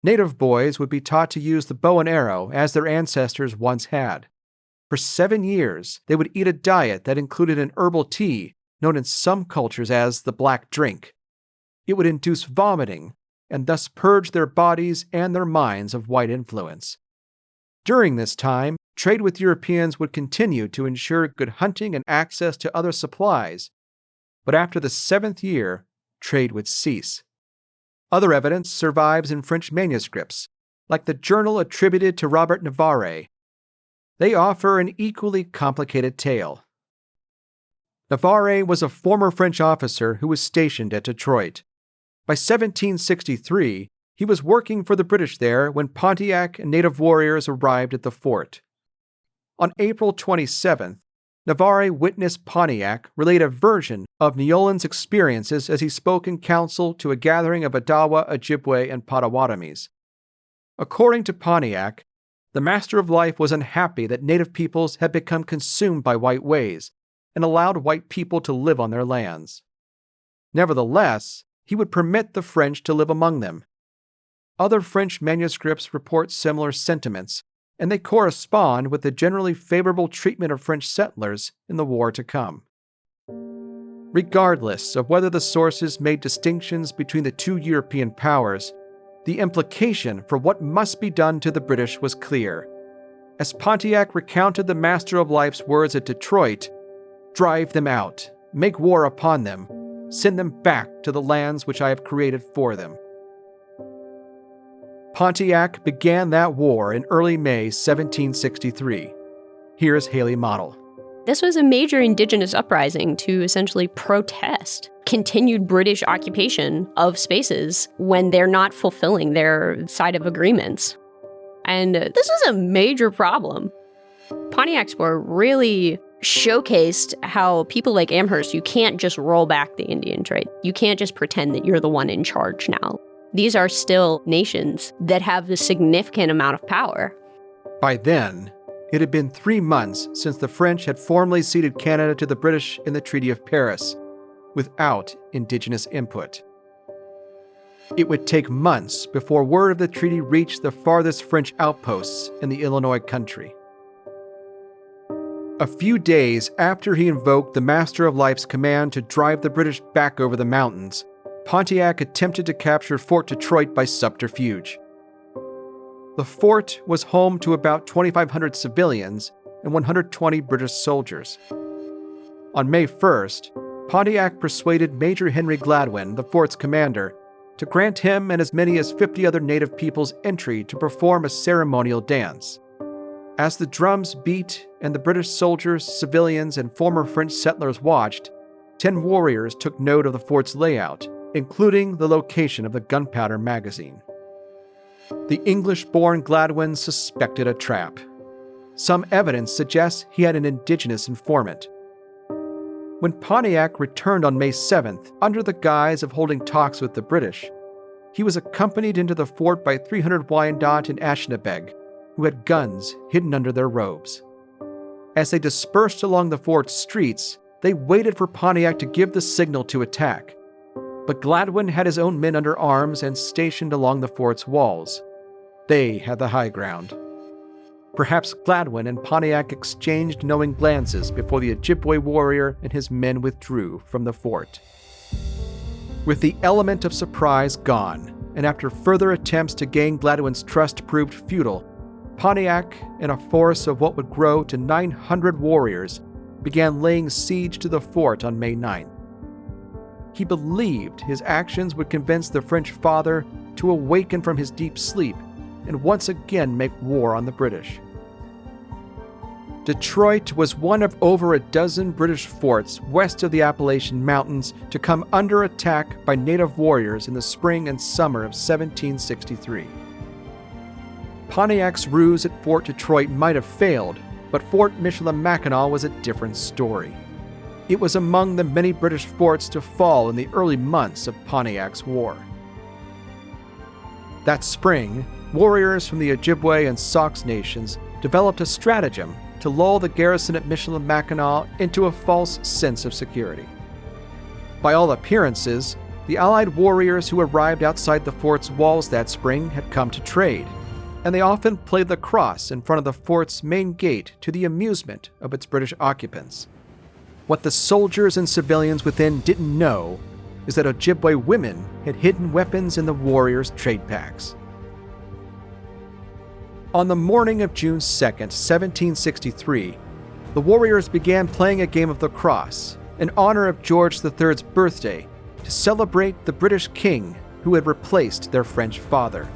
Native boys would be taught to use the bow and arrow as their ancestors once had. For 7 years, they would eat a diet that included an herbal tea known in some cultures as the black drink. It would induce vomiting and thus purge their bodies and their minds of white influence. During this time, trade with Europeans would continue to ensure good hunting and access to other supplies, but after the 7th year, trade would cease. Other evidence survives in French manuscripts, like the journal attributed to Robert Navarre. They offer an equally complicated tale. Navarre was a former French officer who was stationed at Detroit. By 1763, he was working for the British there when Pontiac and native warriors arrived at the fort. On April 27th, Navarre witnessed Pontiac relate a version of Neolin's experiences as he spoke in council to a gathering of Odawa, Ojibway, and Potawatomis. According to Pontiac, the Master of Life was unhappy that native peoples had become consumed by white ways and allowed white people to live on their lands. Nevertheless, he would permit the French to live among them. Other French manuscripts report similar sentiments, and they correspond with the generally favorable treatment of French settlers in the war to come. Regardless of whether the sources made distinctions between the two European powers, the implication for what must be done to the British was clear. As Pontiac recounted the Master of Life's words at Detroit, "Drive them out, make war upon them, send them back to the lands which I have created for them." Pontiac began that war in early May 1763. Here's Hayley Madl. This was a major indigenous uprising to essentially protest continued British occupation of spaces when they're not fulfilling their side of agreements. And this is a major problem. Pontiac's War really showcased how people like Amherst, you can't just roll back the Indian trade. You can't just pretend that you're the one in charge now. These are still nations that have a significant amount of power. By then, it had been 3 months since the French had formally ceded Canada to the British in the Treaty of Paris, without indigenous input. It would take months before word of the treaty reached the farthest French outposts in the Illinois country. A few days after he invoked the Master of Life's command to drive the British back over the mountains, Pontiac attempted to capture Fort Detroit by subterfuge. The fort was home to about 2,500 civilians and 120 British soldiers. On May 1st, Pontiac persuaded Major Henry Gladwin, the fort's commander, to grant him and as many as 50 other native peoples entry to perform a ceremonial dance. As the drums beat and the British soldiers, civilians, and former French settlers watched, 10 warriors took note of the fort's layout, including the location of the gunpowder magazine. The English-born Gladwin suspected a trap. Some evidence suggests he had an indigenous informant. When Pontiac returned on May 7th, under the guise of holding talks with the British, he was accompanied into the fort by 300 Wyandot and Ashnabeg, who had guns hidden under their robes. As they dispersed along the fort's streets, they waited for Pontiac to give the signal to attack. But Gladwin had his own men under arms and stationed along the fort's walls. They had the high ground. Perhaps Gladwin and Pontiac exchanged knowing glances before the Ojibway warrior and his men withdrew from the fort. With the element of surprise gone, and after further attempts to gain Gladwin's trust proved futile, Pontiac, in a force of what would grow to 900 warriors, began laying siege to the fort on May 9th. He believed his actions would convince the French father to awaken from his deep sleep and once again make war on the British. Detroit was one of over a dozen British forts west of the Appalachian Mountains to come under attack by native warriors in the spring and summer of 1763. Pontiac's ruse at Fort Detroit might have failed, but Fort Michilimackinac was a different story. It was among the many British forts to fall in the early months of Pontiac's war. That spring, warriors from the Ojibway and Sauk nations developed a stratagem to lull the garrison at Michilimackinac into a false sense of security. By all appearances, the Allied warriors who arrived outside the fort's walls that spring had come to trade, and they often played lacrosse in front of the fort's main gate to the amusement of its British occupants. What the soldiers and civilians within didn't know is that Ojibway women had hidden weapons in the warriors' trade packs. On the morning of June 2nd, 1763, the warriors began playing a game of lacrosse in honor of George III's birthday to celebrate the British king who had replaced their French father.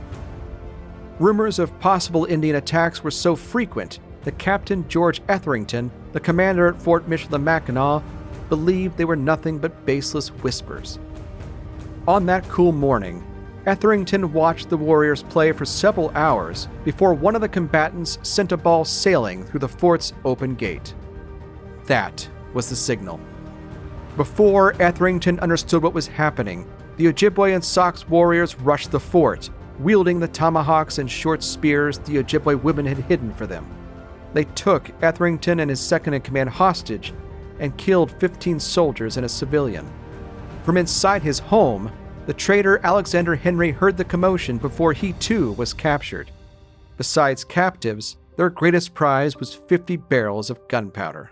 Rumors of possible Indian attacks were so frequent that Captain George Etherington, the commander at Fort Michilimackinac, believed they were nothing but baseless whispers. On that cool morning, Etherington watched the warriors play for several hours before one of the combatants sent a ball sailing through the fort's open gate. That was the signal. Before Etherington understood what was happening, the Ojibway and Sauk warriors rushed the fort, wielding the tomahawks and short spears the Ojibway women had hidden for them. They took Etherington and his second-in-command hostage and killed 15 soldiers and a civilian. From inside his home, the traitor Alexander Henry heard the commotion before he too was captured. Besides captives, their greatest prize was 50 barrels of gunpowder.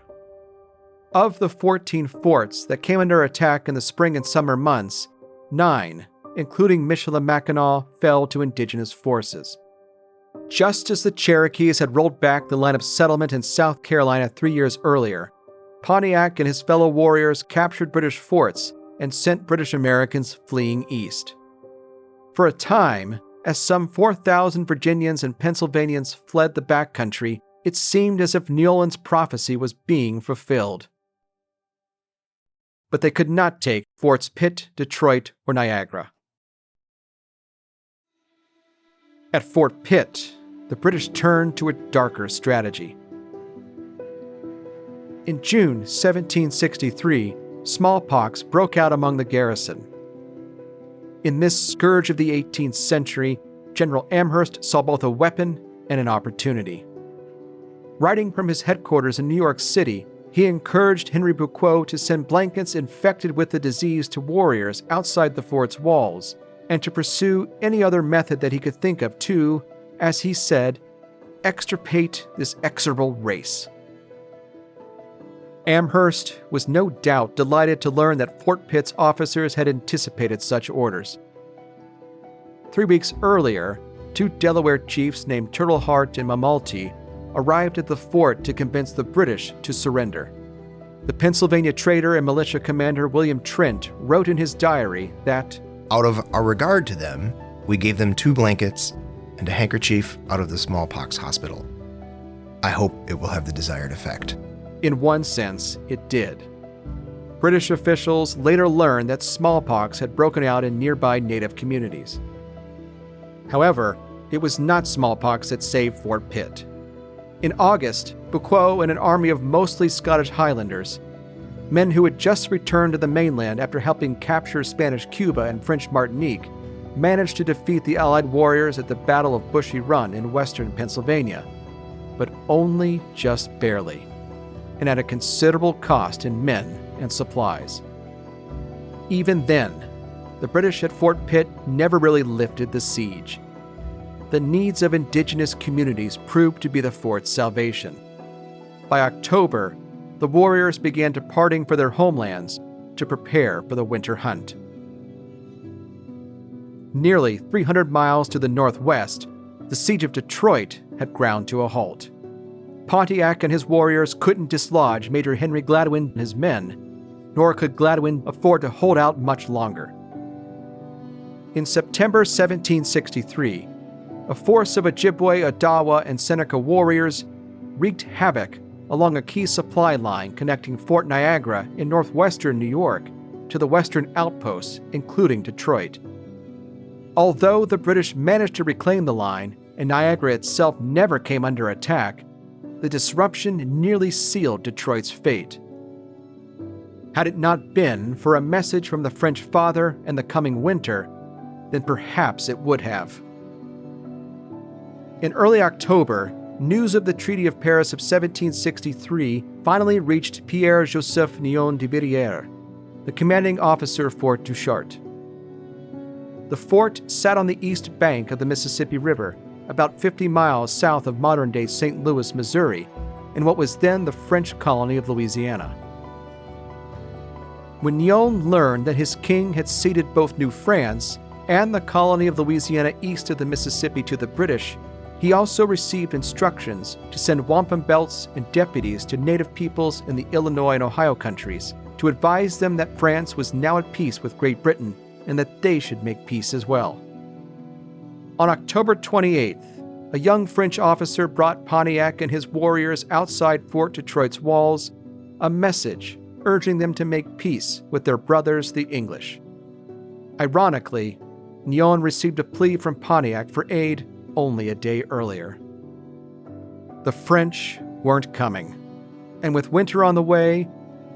Of the 14 forts that came under attack in the spring and summer months, 9, including Michilimackinac, fell to indigenous forces. Just as the Cherokees had rolled back the line of settlement in South Carolina 3 years earlier, Pontiac and his fellow warriors captured British forts and sent British Americans fleeing east. For a time, as some 4,000 Virginians and Pennsylvanians fled the backcountry, it seemed as if Neolin's prophecy was being fulfilled. But they could not take Forts Pitt, Detroit, or Niagara. At Fort Pitt, the British turned to a darker strategy. In June 1763, smallpox broke out among the garrison. In this scourge of the 18th century, General Amherst saw both a weapon and an opportunity. Writing from his headquarters in New York City, he encouraged Henry Bucquot to send blankets infected with the disease to warriors outside the fort's walls, and to pursue any other method that he could think of to, as he said, extirpate this execrable race. Amherst was no doubt delighted to learn that Fort Pitt's officers had anticipated such orders. 3 weeks earlier, 2 Delaware chiefs named Turtleheart and Mamalty arrived at the fort to convince the British to surrender. The Pennsylvania trader and militia commander William Trent wrote in his diary that, "Out of our regard to them, we gave them 2 blankets and a handkerchief out of the smallpox hospital. I hope it will have the desired effect." In one sense, it did. British officials later learned that smallpox had broken out in nearby native communities. However, it was not smallpox that saved Fort Pitt. In August, Bucquot and an army of mostly Scottish Highlanders, men who had just returned to the mainland after helping capture Spanish Cuba and French Martinique, managed to defeat the Allied warriors at the Battle of Bushy Run in western Pennsylvania, but only just barely, and at a considerable cost in men and supplies. Even then, the British at Fort Pitt never really lifted the siege. The needs of indigenous communities proved to be the fort's salvation. By October, the warriors began departing for their homelands to prepare for the winter hunt. Nearly 300 miles to the northwest, the siege of Detroit had ground to a halt. Pontiac and his warriors couldn't dislodge Major Henry Gladwin and his men, nor could Gladwin afford to hold out much longer. In September 1763, a force of Ojibway, Ottawa, and Seneca warriors wreaked havoc along a key supply line connecting Fort Niagara in northwestern New York to the western outposts, including Detroit. Although the British managed to reclaim the line and Niagara itself never came under attack, the disruption nearly sealed Detroit's fate. Had it not been for a message from the French father and the coming winter, then perhaps it would have. In early October, news of the Treaty of Paris of 1763 finally reached Pierre-Joseph Nion de Villiers, the commanding officer of Fort Duchart. The fort sat on the east bank of the Mississippi River, about 50 miles south of modern-day St. Louis, Missouri, in what was then the French colony of Louisiana. When Nion learned that his king had ceded both New France and the colony of Louisiana east of the Mississippi to the British, he also received instructions to send wampum belts and deputies to native peoples in the Illinois and Ohio countries to advise them that France was now at peace with Great Britain and that they should make peace as well. On October 28th, a young French officer brought Pontiac and his warriors outside Fort Detroit's walls a message urging them to make peace with their brothers, the English. Ironically, Nion received a plea from Pontiac for aid only a day earlier. The French weren't coming, and with winter on the way,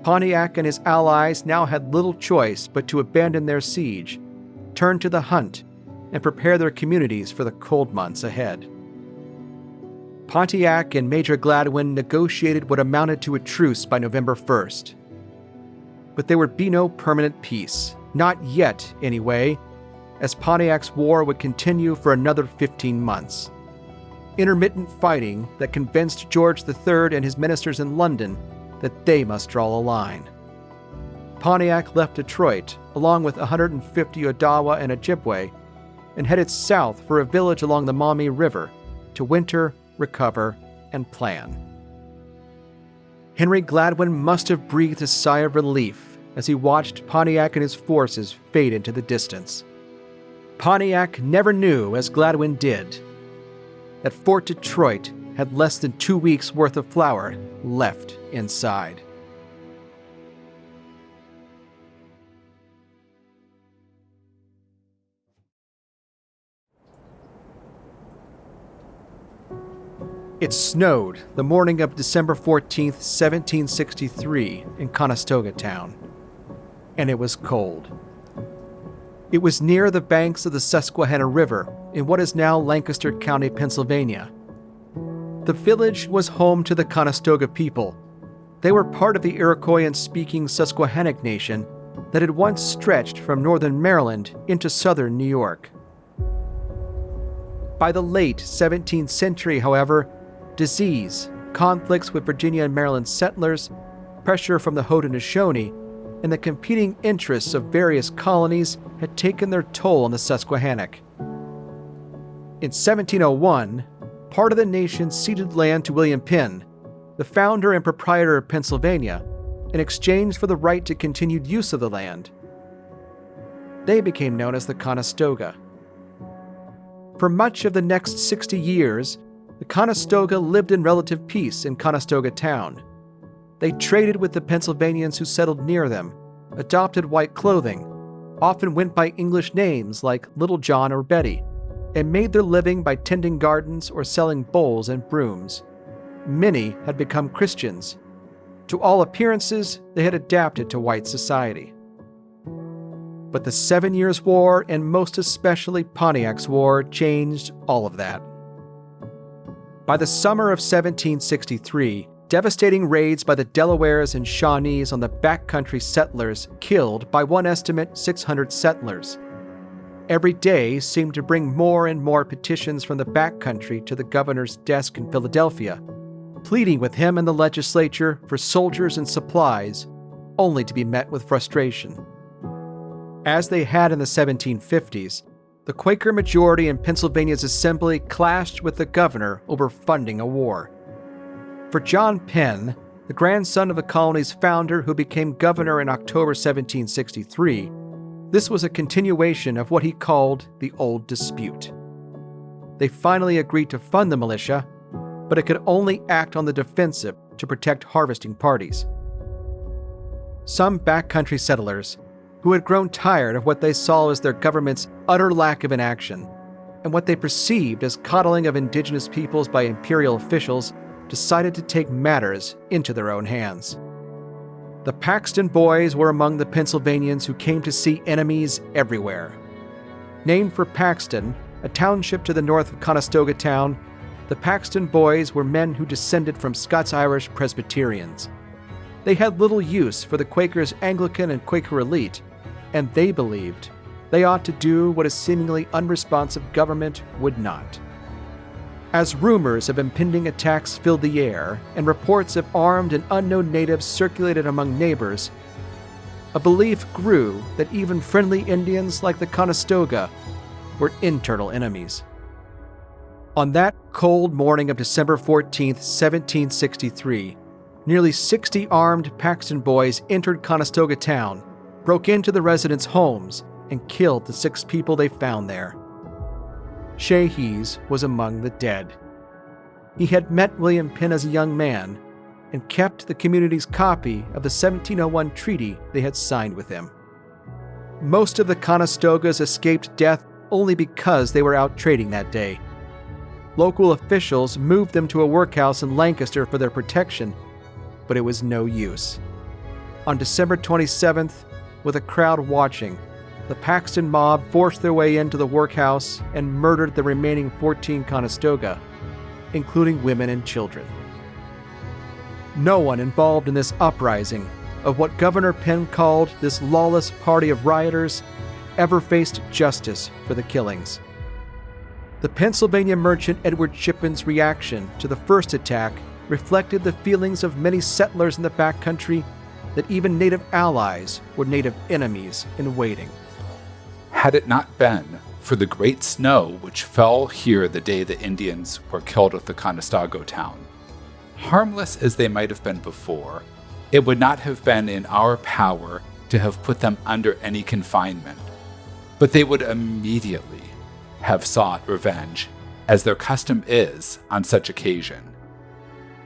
Pontiac and his allies now had little choice but to abandon their siege, turn to the hunt, and prepare their communities for the cold months ahead. Pontiac and Major Gladwin negotiated what amounted to a truce by November 1st. But there would be no permanent peace, not yet anyway, as Pontiac's war would continue for another 15 months. Intermittent fighting that convinced George III and his ministers in London that they must draw a line. Pontiac left Detroit along with 150 Ottawa and Ojibway and headed south for a village along the Maumee River to winter, recover, and plan. Henry Gladwin must have breathed a sigh of relief as he watched Pontiac and his forces fade into the distance. Pontiac never knew, as Gladwin did, that Fort Detroit had less than 2 weeks' worth of flour left inside. It snowed the morning of December 14th, 1763, in Conestoga town, and it was cold. It was near the banks of the Susquehanna River in what is now Lancaster County, Pennsylvania. The village was home to the Conestoga people. They were part of the Iroquoian-speaking Susquehannock nation that had once stretched from northern Maryland into southern New York. By the late 17th century, however, disease, conflicts with Virginia and Maryland settlers, pressure from the Haudenosaunee, and the competing interests of various colonies had taken their toll on the Susquehannock. In 1701, part of the nation ceded land to William Penn, the founder and proprietor of Pennsylvania, in exchange for the right to continued use of the land. They became known as the Conestoga. For much of the next 60 years, the Conestoga lived in relative peace in Conestoga town. They traded with the Pennsylvanians who settled near them, adopted white clothing, often went by English names like Little John or Betty, and made their living by tending gardens or selling bowls and brooms. Many had become Christians. To all appearances, they had adapted to white society. But the 7 Years' War, and most especially Pontiac's War, changed all of that. By the summer of 1763, devastating raids by the Delawares and Shawnees on the backcountry settlers killed, by one estimate, 600 settlers. Every day seemed to bring more and more petitions from the backcountry to the governor's desk in Philadelphia, pleading with him and the legislature for soldiers and supplies, only to be met with frustration. As they had in the 1750s, the Quaker majority in Pennsylvania's assembly clashed with the governor over funding a war. For John Penn, the grandson of the colony's founder who became governor in October 1763, this was a continuation of what he called the old dispute. They finally agreed to fund the militia, but it could only act on the defensive to protect harvesting parties. Some backcountry settlers, who had grown tired of what they saw as their government's utter lack of inaction and what they perceived as coddling of indigenous peoples by imperial officials, decided to take matters into their own hands. The Paxton Boys were among the Pennsylvanians who came to see enemies everywhere. Named for Paxton, a township to the north of Conestoga town, the Paxton Boys were men who descended from Scots-Irish Presbyterians. They had little use for the Quakers' Anglican and Quaker elite, and they believed they ought to do what a seemingly unresponsive government would not. As rumors of impending attacks filled the air and reports of armed and unknown natives circulated among neighbors, a belief grew that even friendly Indians like the Conestoga were internal enemies. On that cold morning of December 14, 1763, nearly 60 armed Paxton Boys entered Conestoga town, broke into the residents' homes, and killed the 6 people they found there. Cherokees was among the dead. He had met William Penn as a young man and kept the community's copy of the 1701 treaty they had signed with him. Most of the Conestogas escaped death only because they were out trading that day. Local officials moved them to a workhouse in Lancaster for their protection, but it was no use. On December 27th, with a crowd watching, the Paxton mob forced their way into the workhouse and murdered the remaining 14 Conestoga, including women and children. No one involved in this uprising of what Governor Penn called this lawless party of rioters ever faced justice for the killings. The Pennsylvania merchant Edward Chippen's reaction to the first attack reflected the feelings of many settlers in the backcountry that even native allies were native enemies in waiting. Had it not been for the great snow which fell here the day the Indians were killed at the Conestoga town, harmless as they might have been before, it would not have been in our power to have put them under any confinement, but they would immediately have sought revenge, as their custom is on such occasion.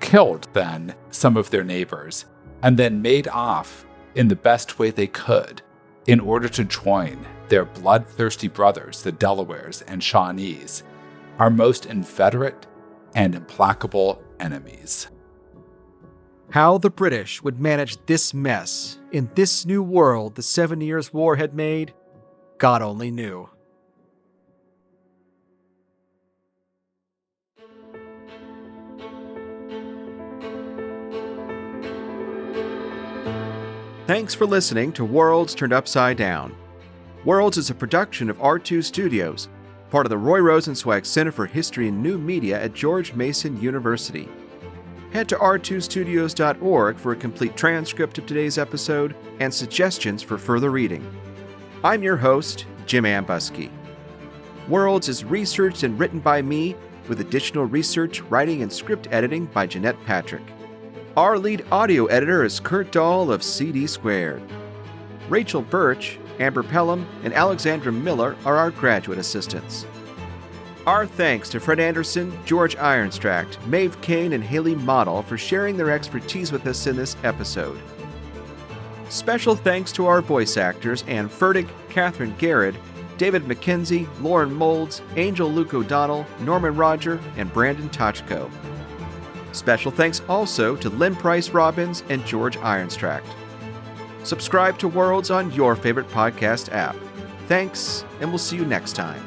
Killed, then, some of their neighbors, and then made off in the best way they could in order to join their bloodthirsty brothers, the Delawares and Shawnees, our most inveterate and implacable enemies. How the British would manage this mess in this new world the 7 Years' War had made, God only knew. Thanks for listening to Worlds Turned Upside Down. Worlds is a production of R2 Studios, part of the Roy Rosenzweig Center for History and New Media at George Mason University. Head to r2studios.org for a complete transcript of today's episode and suggestions for further reading. I'm your host, Jim Ambuske. Worlds is researched and written by me, with additional research, writing, and script editing by Jeanette Patrick. Our lead audio editor is Kurt Dahl of CD Squared. Rachel Birch, Amber Pelham, and Alexandra Miller are our graduate assistants. Our thanks to Fred Anderson, George Ironstrack, Maeve Kane, and Hayley Madl for sharing their expertise with us in this episode. Special thanks to our voice actors Anne Fertig, Kathyrn Gehred, David Mckenzie, Loren Moulds, Angel Luke O'Donnell, Norman Rodger, and Brandon Tachco. Special thanks also to Lynn Price Robbins and George Ironstrack. Subscribe to Worlds on your favorite podcast app. Thanks, and we'll see you next time.